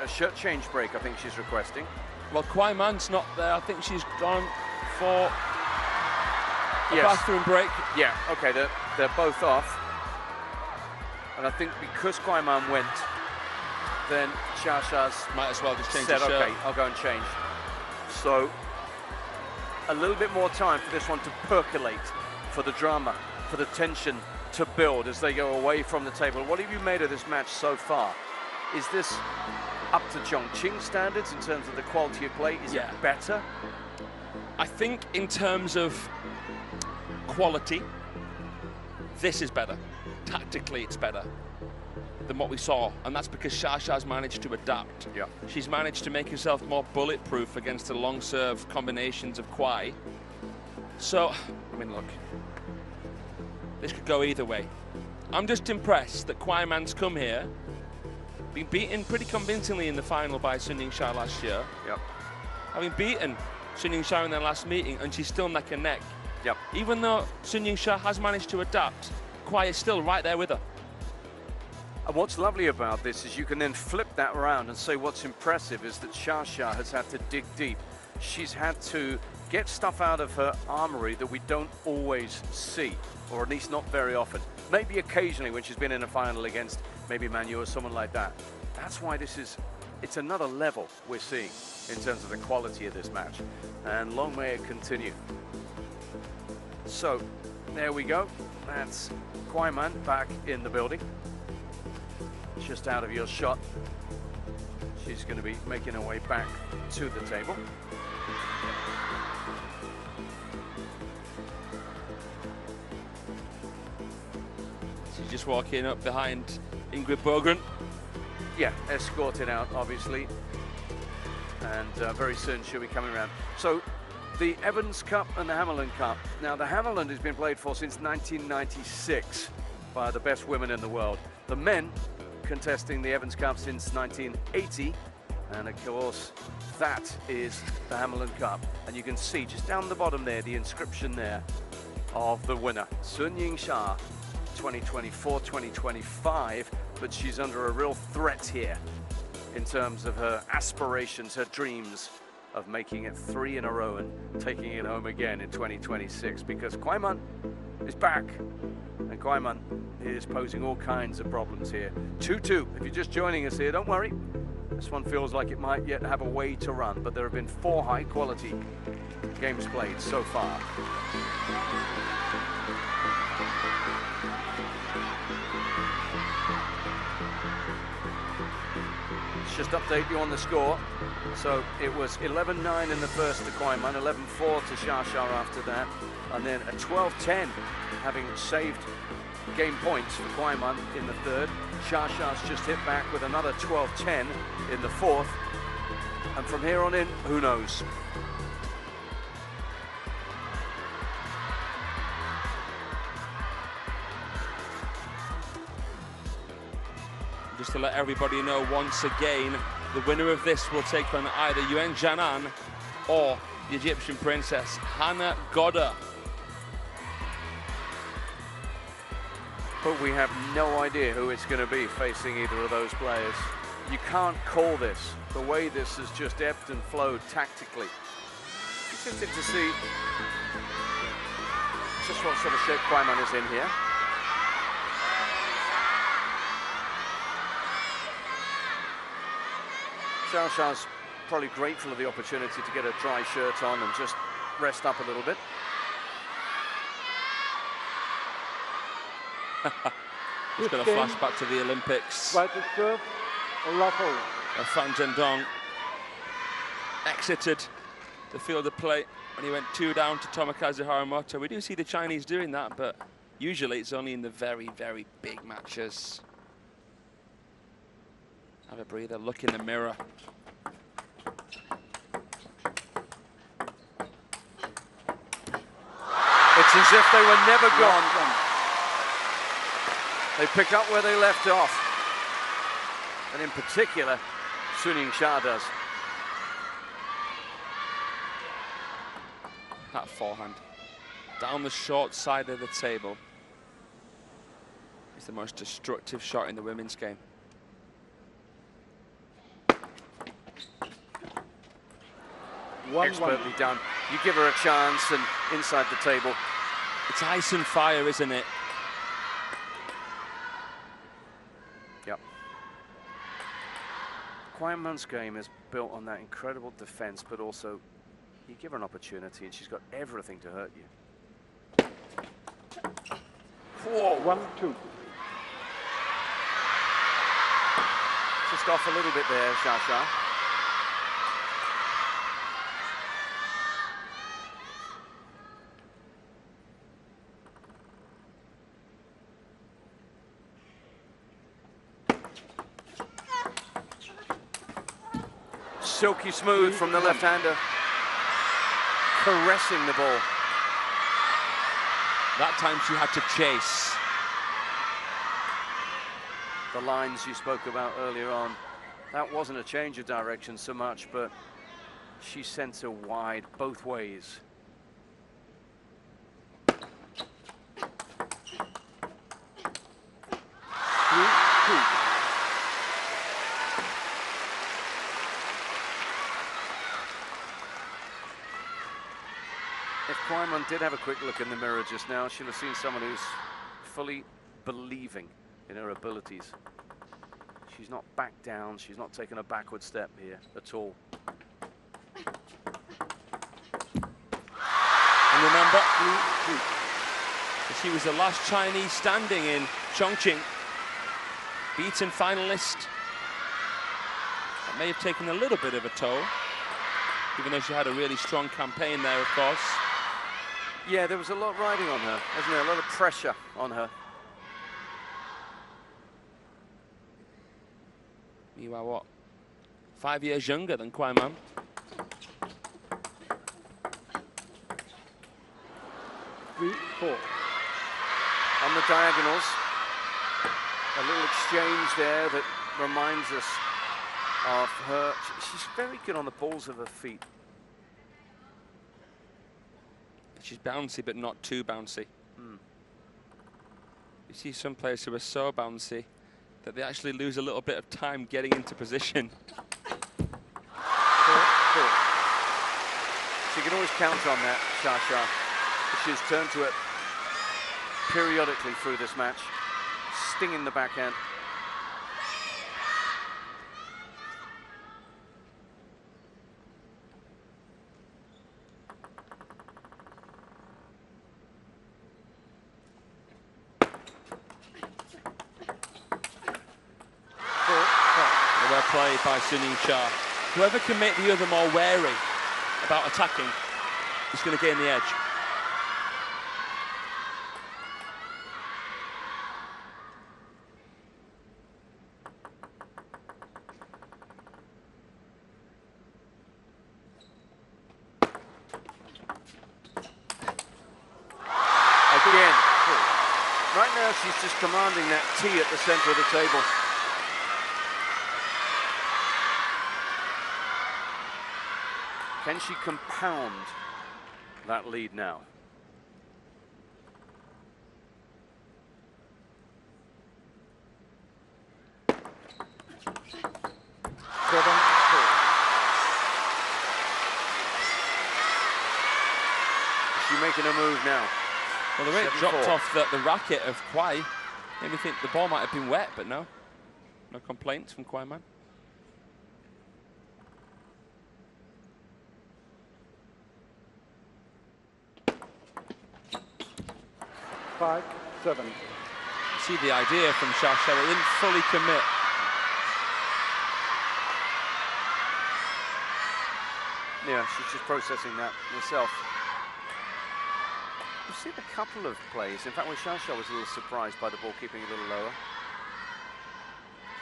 shirt change break, I think she's requesting? Well, Kuai Man's not there. I think she's gone for a bathroom break. Yeah, okay, they're both off. And I think because Kuai Man went, then Xia's might as well just change said, the shirt. okay, I'll go and change. So, a little bit more time for this one to percolate, for the drama, for the tension to build as they go away from the table. What have you made of this match so far? Is this up to Chongqing standards in terms of the quality of play? Is it better? I think in terms of quality, this is better. Tactically, it's better than what we saw, and that's because Xia's managed to adapt. Yeah. She's managed to make herself more bulletproof against the long serve combinations of Kuai. So, I mean, look, this could go either way. I'm just impressed that Kuai Man's come here, been beaten pretty convincingly in the final by Sun Yingsha last year. Yep. Having beaten Sun Yingsha in their last meeting, and she's still neck and neck. Yep. Even though Sun Yingsha has managed to adapt, Kuai is still right there with her. And what's lovely about this is you can then flip that around and say what's impressive is that Xia has had to dig deep. She's had to get stuff out of her armory that we don't always see, or at least not very often. Maybe occasionally when she's been in a final against maybe Manu or someone like that. That's why it's another level we're seeing in terms of the quality of this match. And long may it continue. So, there we go. That's Kuai Man back in the building. Just out of your shot. She's going to be making her way back to the table. She's just walking up behind Ingrid Bogren. Yeah, escorted out, obviously. And very soon she'll be coming around. So, the Evans Cup and the Hammerland Cup. Now, the Hammerland has been played for since 1996 by the best women in the world. The men contesting the Evans Cup since 1980. And, of course, that is the Hammerland Cup. And you can see just down the bottom there, the inscription there of the winner, Sun Yingsha, 2024-2025. But she's under a real threat here in terms of her aspirations, her dreams of making it 3 in a row and taking it home again in 2026, because Kuai Man is back, and Kuai Man is posing all kinds of problems here. 2-2, if you're just joining us here, don't worry. This one feels like it might yet have a way to run, but there have been 4 high-quality games played so far. Just update you on the score. So it was 11-9 in the first to Kuai Man, 11-4 to Xia after that, and then a 12-10, having saved game points for Kuai Man in the third. Xia's just hit back with another 12-10 in the fourth, and from here on in, who knows? Just to let everybody know once again, the winner of this will take on either Yuan Jianan or the Egyptian princess Hannah Godder. But we have no idea who it's going to be facing either of those players. You can't call this. The way this has just ebbed and flowed tactically. Interesting to see just what sort of shape Kuai Man is in here. Xia's probably grateful of the opportunity to get a dry shirt on and just rest up a little bit. Just got a flashback to the Olympics. Right to serve, Ruffle. Fan Zhendong exited the field of play when he went 2 down to Tomokazu Haramoto. We do see the Chinese doing that, but usually it's only in the very, very big matches. Have a breather, look in the mirror. It's as if they were never gone. They pick up where they left off. And in particular, Sun Yingsha does. That forehand down the short side of the table is the most destructive shot in the women's game. Expertly done. You give her a chance and inside the table. It's ice and fire, isn't it? Yep. Kuai Man's game is built on that incredible defense, but also you give her an opportunity and she's got everything to hurt you. Whoa. 1-2. Just off a little bit there, Xia. Silky smooth from the left-hander, caressing the ball. That time she had to chase. The lines you spoke about earlier on, that wasn't a change of direction so much, but she sent her wide both ways. If Kuai Man did have a quick look in the mirror just now, she'll have seen someone who's fully believing in her abilities. She's not backed down, she's not taken a backward step here at all. And remember, she was the last Chinese standing in Chongqing, beaten finalist. That may have taken a little bit of a toll, even though she had a really strong campaign there, of course. Yeah, there was a lot riding on her, wasn't there? A lot of pressure on her. Meanwhile, what? 5 years younger than Kuai Man. On the diagonals, a little exchange there that reminds us of her. She's very good on the balls of her feet. She's bouncy, but not too bouncy. You see some players who are so bouncy, that they actually lose a little bit of time getting into position. 4-4. She can always count on that, Xia. She's turned to it periodically through this match, stinging the backhand. Well played by Sun Yingsha. Whoever can make the other more wary about attacking is going to gain the edge. Again. Right now she's just commanding that T at the center of the table. Can she compound that lead now? Is she making a move now? Well, the way it dropped off the racket of Kuai made me think the ball might have been wet, but no. No complaints from Kuai man. 5-7. See the idea from Xia. It didn't fully commit. Yeah, she's just processing that herself. We've seen a couple of plays. In fact, when Xia was a little surprised by the ball keeping a little lower,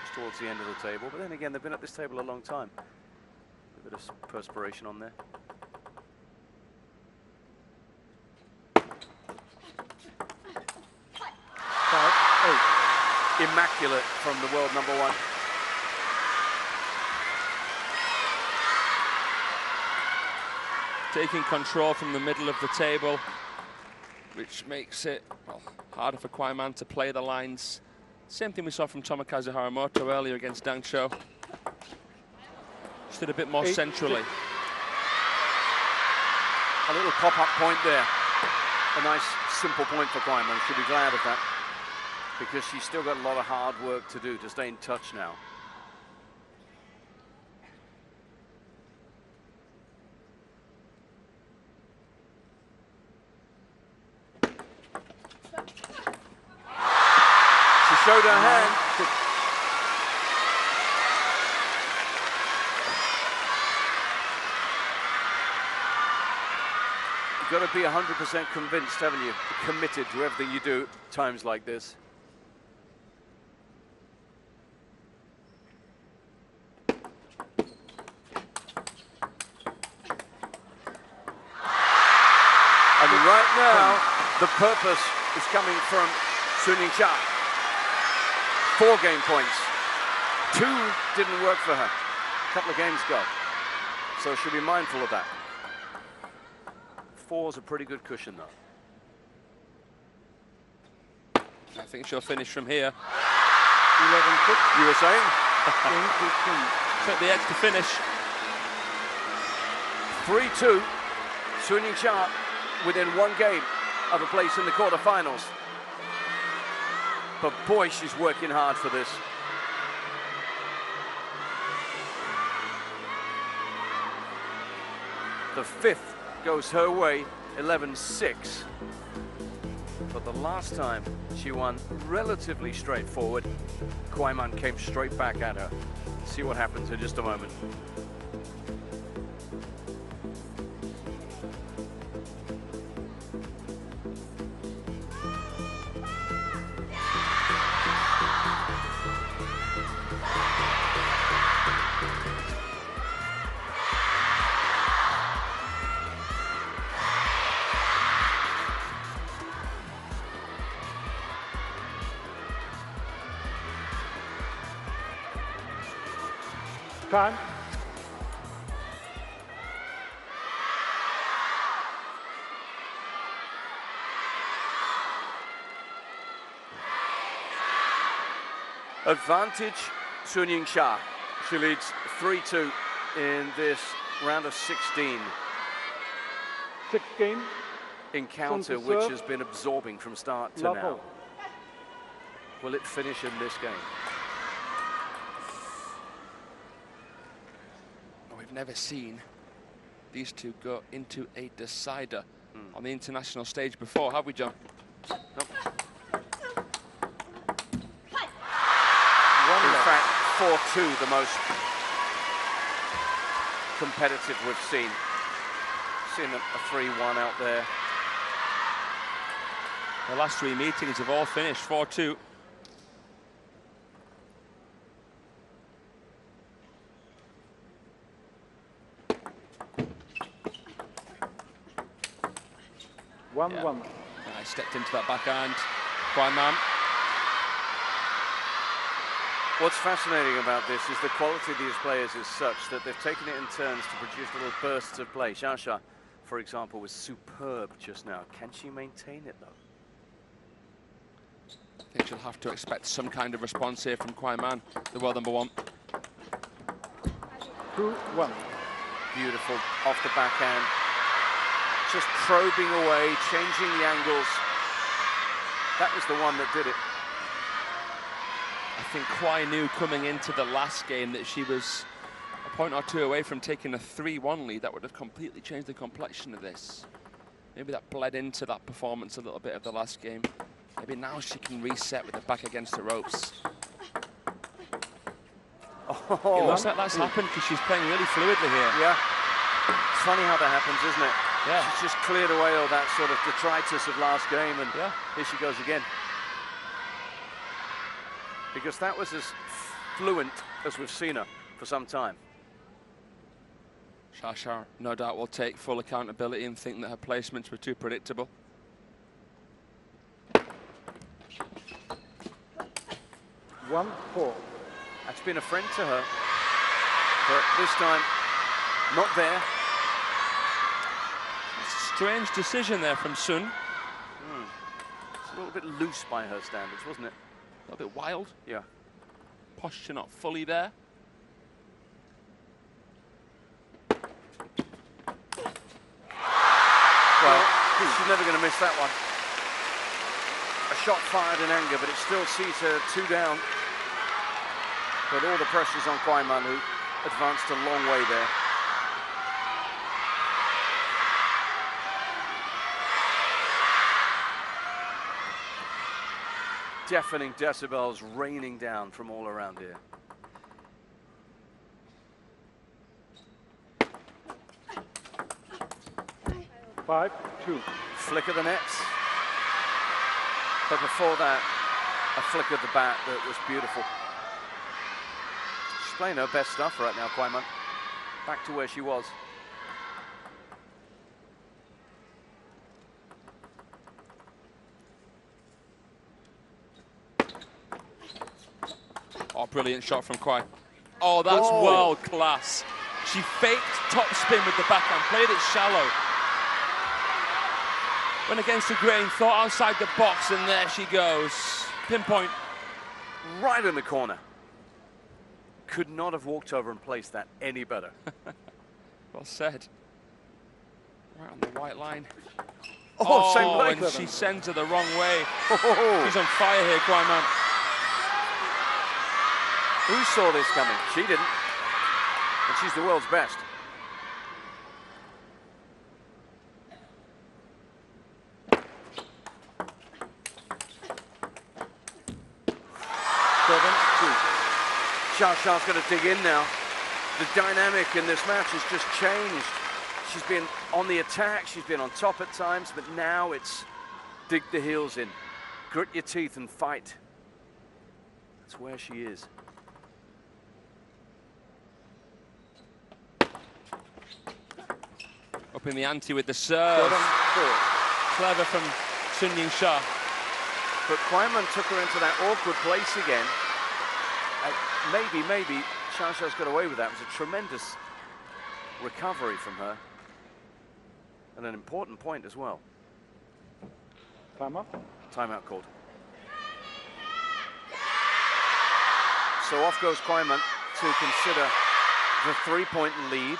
just towards the end of the table. But then again, they've been at this table a long time. A bit of perspiration on there. Immaculate from the world number one. Taking control from the middle of the table, which makes it, well, harder for Kuai man to play the lines. Same thing we saw from Tomokazu Haramoto earlier against Dang Cho. Stood a bit more centrally. A little pop-up point there. A nice, simple point for Kuai man. She'll be glad of that, because she's still got a lot of hard work to do to stay in touch now. She showed her hand. You've got to be 100% convinced, haven't you? Committed to everything you do at times like this. And right now, the purpose is coming from Sun Yingsha. 4 game points. 2 didn't work for her a couple of games ago. So she'll be mindful of that. 4's a pretty good cushion, though. I think she'll finish from here. 11-6. You were saying? Took the edge to finish. 3-2. Sun Yingsha within 1 game of a place in the quarterfinals. But boy, she's working hard for this. The 5th goes her way, 11-6. But the last time she won relatively straightforward, Kuai man came straight back at her. See what happens in just a moment. Time. Advantage Sun Yingsha. She leads 3-2 in this round of 16 Sixth game. encounter, Sun to which serve. has been absorbing from start to Love now. all. Will it finish in this game? We've never seen these two go into a decider on the international stage before, have we, John? Nope. In fact, 4-2, the most competitive we've seen. Seen a 3-1 out there. The last three meetings have all finished 4-2. One. I stepped into that backhand. Kuai Man. What's fascinating about this is the quality of these players is such that they've taken it in turns to produce little bursts of play. Xia, for example, was superb just now. Can she maintain it, though? I think she'll have to expect some kind of response here from Kuai Man, the world number one. 2-1. Beautiful off the backhand. Just probing away, changing the angles. That was the one that did it. I think Kuai knew coming into the last game that she was a point or two away from taking a 3-1 lead. That would have completely changed the complexion of this. Maybe that bled into that performance a little bit of the last game. Maybe now she can reset with the back against the ropes. Oh. It looks like that's happened because she's playing really fluidly here. Yeah. It's funny how that happens, isn't it? Yeah. She's just cleared away all that sort of detritus of last game, and Yeah. here she goes again. Because that was as fluent as we've seen her for some time. Xia, no doubt, will take full accountability and think that her placements were too predictable. 1-4. That's been a friend to her, but this time, not there. It's a strange decision there from Sun. It's a little bit loose by her standards, wasn't it? A little bit wild. Yeah. Posture not fully there. Well, she's never going to miss that one. A shot fired in anger, but it still sees her 2 down. But all the pressure's on Kuai Man, who advanced a long way there. Deafening decibels raining down from all around here. Five, 2. Flick of the nets. But before that, a flick of the bat that was beautiful. She's playing her best stuff right now, Kuai Man. Back to where she was. Oh, brilliant shot from Kuai. Oh, that's world class. She faked top spin with the backhand, played it shallow. Went against the grain, thought outside the box, and there she goes. Pinpoint. Right in the corner. Could not have walked over and placed that any better. Well said. Right on the white line. Oh, same play. And she sends her the wrong way. Oh. She's on fire here, Kuai Man. Who saw this coming? She didn't. And she's the world's best. Xiao's going to dig in now. The dynamic in this match has just changed. She's been on the attack, she's been on top at times, but now it's dig the heels in. Grit your teeth and fight. That's where she is. Up in the ante with the serve. Clever from Sun Yingsha. But Kuai Man took her into that awkward place again. Maybe Xiao's got away with that. It was a tremendous recovery from her. And an important point as well. Timeout. Timeout called. So off goes Kuai to consider the 3-point lead.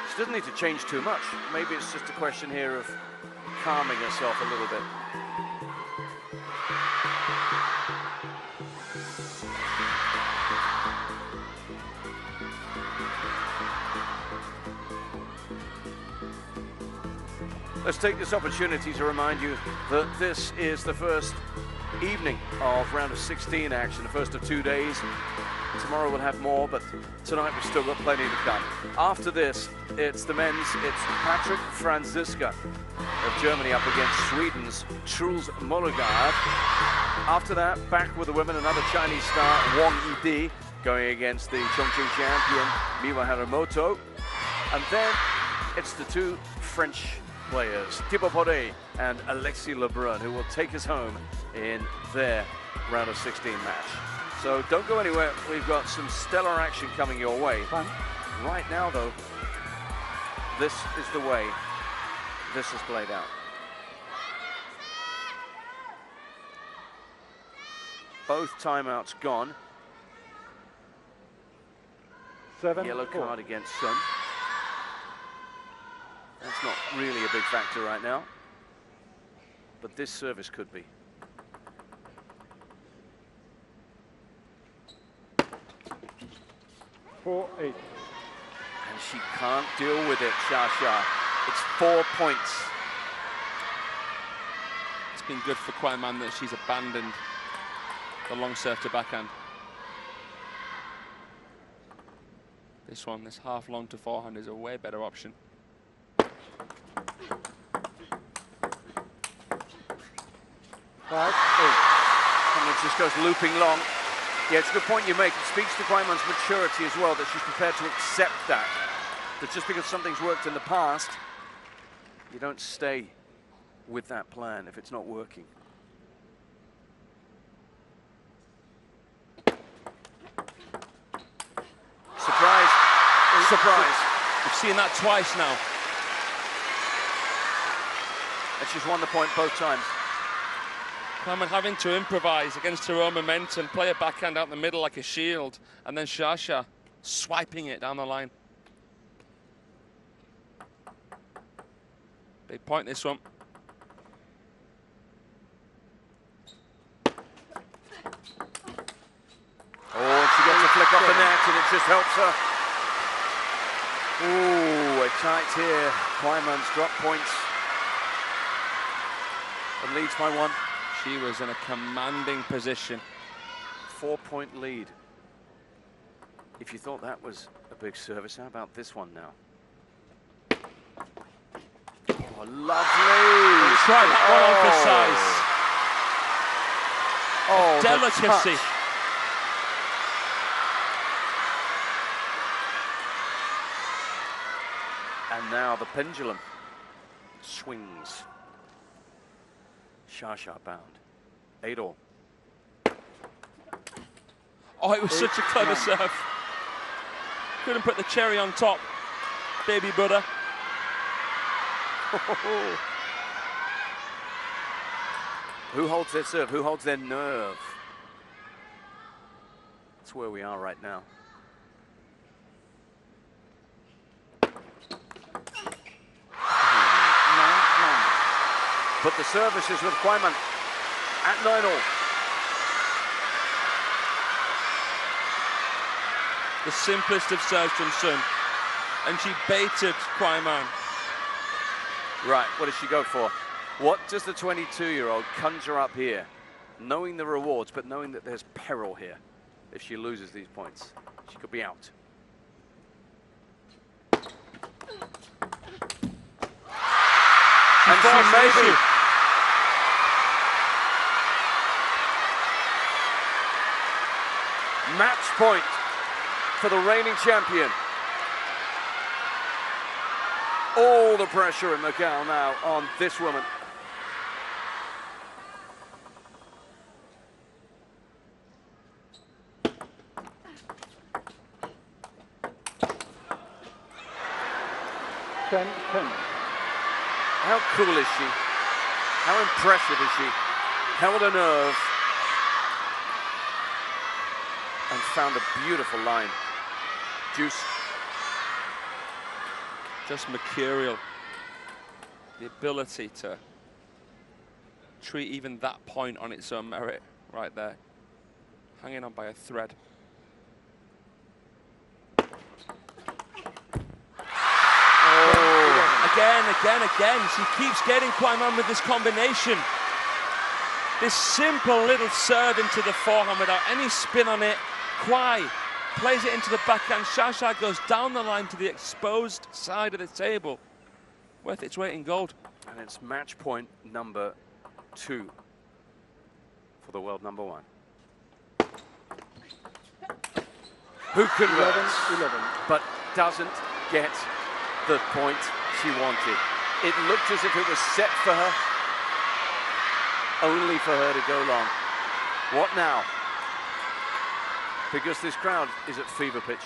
She doesn't need to change too much. Maybe it's just a question here of calming herself a little bit. Let's take this opportunity to remind you that this is the first evening of round of 16 action, the first of 2 days. Tomorrow we'll have more, but tonight we've still got plenty to come. After this, it's the men's, it's Patrick Franziska of Germany up against Sweden's Truls Mollegard. After that, back with the women, another Chinese star, Wang Yidi, going against the Chongqing champion, Miwa Haramoto. And then it's the two French players, Thibaut Portet and Alexis Lebrun, who will take us home in their round of 16 match. So don't go anywhere. We've got some stellar action coming your way. Fun. Right now, though, this is the way this is played out. Both timeouts gone. 7-4. Yellow card against Sun. That's not really a big factor right now, but this service could be. -4-8. And she can't deal with it, Xia. It's 4 points. It's been good for Kuai that she's abandoned the long serve to backhand. This one, this half long to forehand, is a way better option. 5-8. And it just goes looping long. Yeah, it's a good point you make. It speaks to Kuai maturity as well, that she's prepared to accept that. That just because something's worked in the past, you don't stay with that plan if it's not working. Surprise. Surprise. We've seen that twice now. And she's won the point both times. Kuai having to improvise against her own momentum, play a backhand out the middle like a shield, and then Xia swiping it down the line. Big point, this one. Oh, she gets a flick off the net and it just helps her. Ooh, a tight here. Kuai drop points and leads by 1. She was in a commanding position. 4-point lead. If you thought that was a big service, how about this one now? Oh, lovely! Try that one on for size. Oh, Delicacy. And now the pendulum swings. Xia bound. 8-all. Oh, it was such a clever serve. Couldn't put the cherry on top, baby brother. Who holds their serve? Who holds their nerve? That's where we are right now. But the service is with Kuai at 9-all. The simplest of serves from Sun. And she baited Kuai. Right, what does she go for? What does the 22-year-old conjure up here? Knowing the rewards, but knowing that there's peril here. If she loses these points, she could be out. And she may be. Match point for the reigning champion. All the pressure in Macao now on this woman. How cool is she? How impressive is she? Held her nerve. and found a beautiful line. Juice. Just mercurial. The ability to treat even that point on its own merit right there. Hanging on by a thread. Oh. Again. She keeps getting Kuai Man with this combination. This simple little serve into the forehand without any spin on it. Kuai plays it into the backhand. Xia goes down the line to the exposed side of the table. Worth its weight in gold. And it's match point number 2 for the world number 1. Who converts, 11. but doesn't get the point she wanted. It looked as if it was set for her, only for her to go long. What now? Because this crowd is at fever pitch.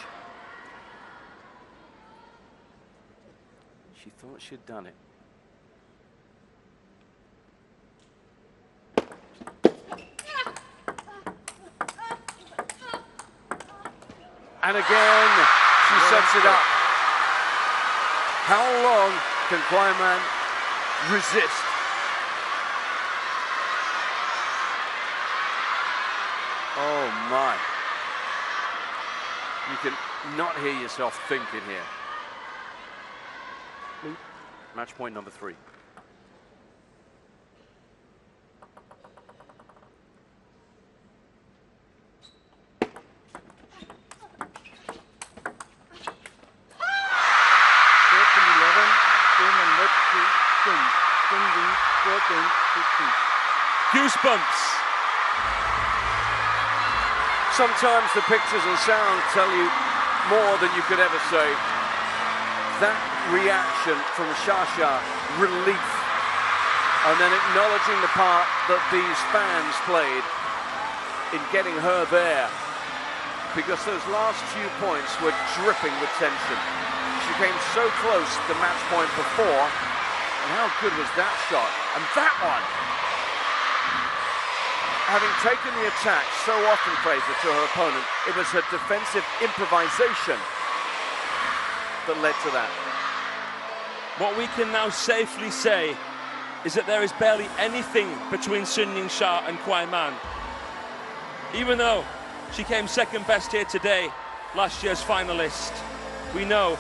She thought she'd done it. And again, she sets it up. How long can Kuai Man resist? Oh my. You can not hear yourself thinking here. Please. Match point number 3. Goosebumps. Sometimes the pictures and sound tell you more than you could ever say. That reaction from Xia, relief, and then acknowledging the part that these fans played in getting her there, because those last few points were dripping with tension. She came so close to the match point before, and how good was that shot? And that one! Having taken the attack so often, Fraser, to her opponent, it was her defensive improvisation that led to that. What we can now safely say is that there is barely anything between Sun Yingsha and Kuai Man. Even though she came second best here today, last year's finalist, we know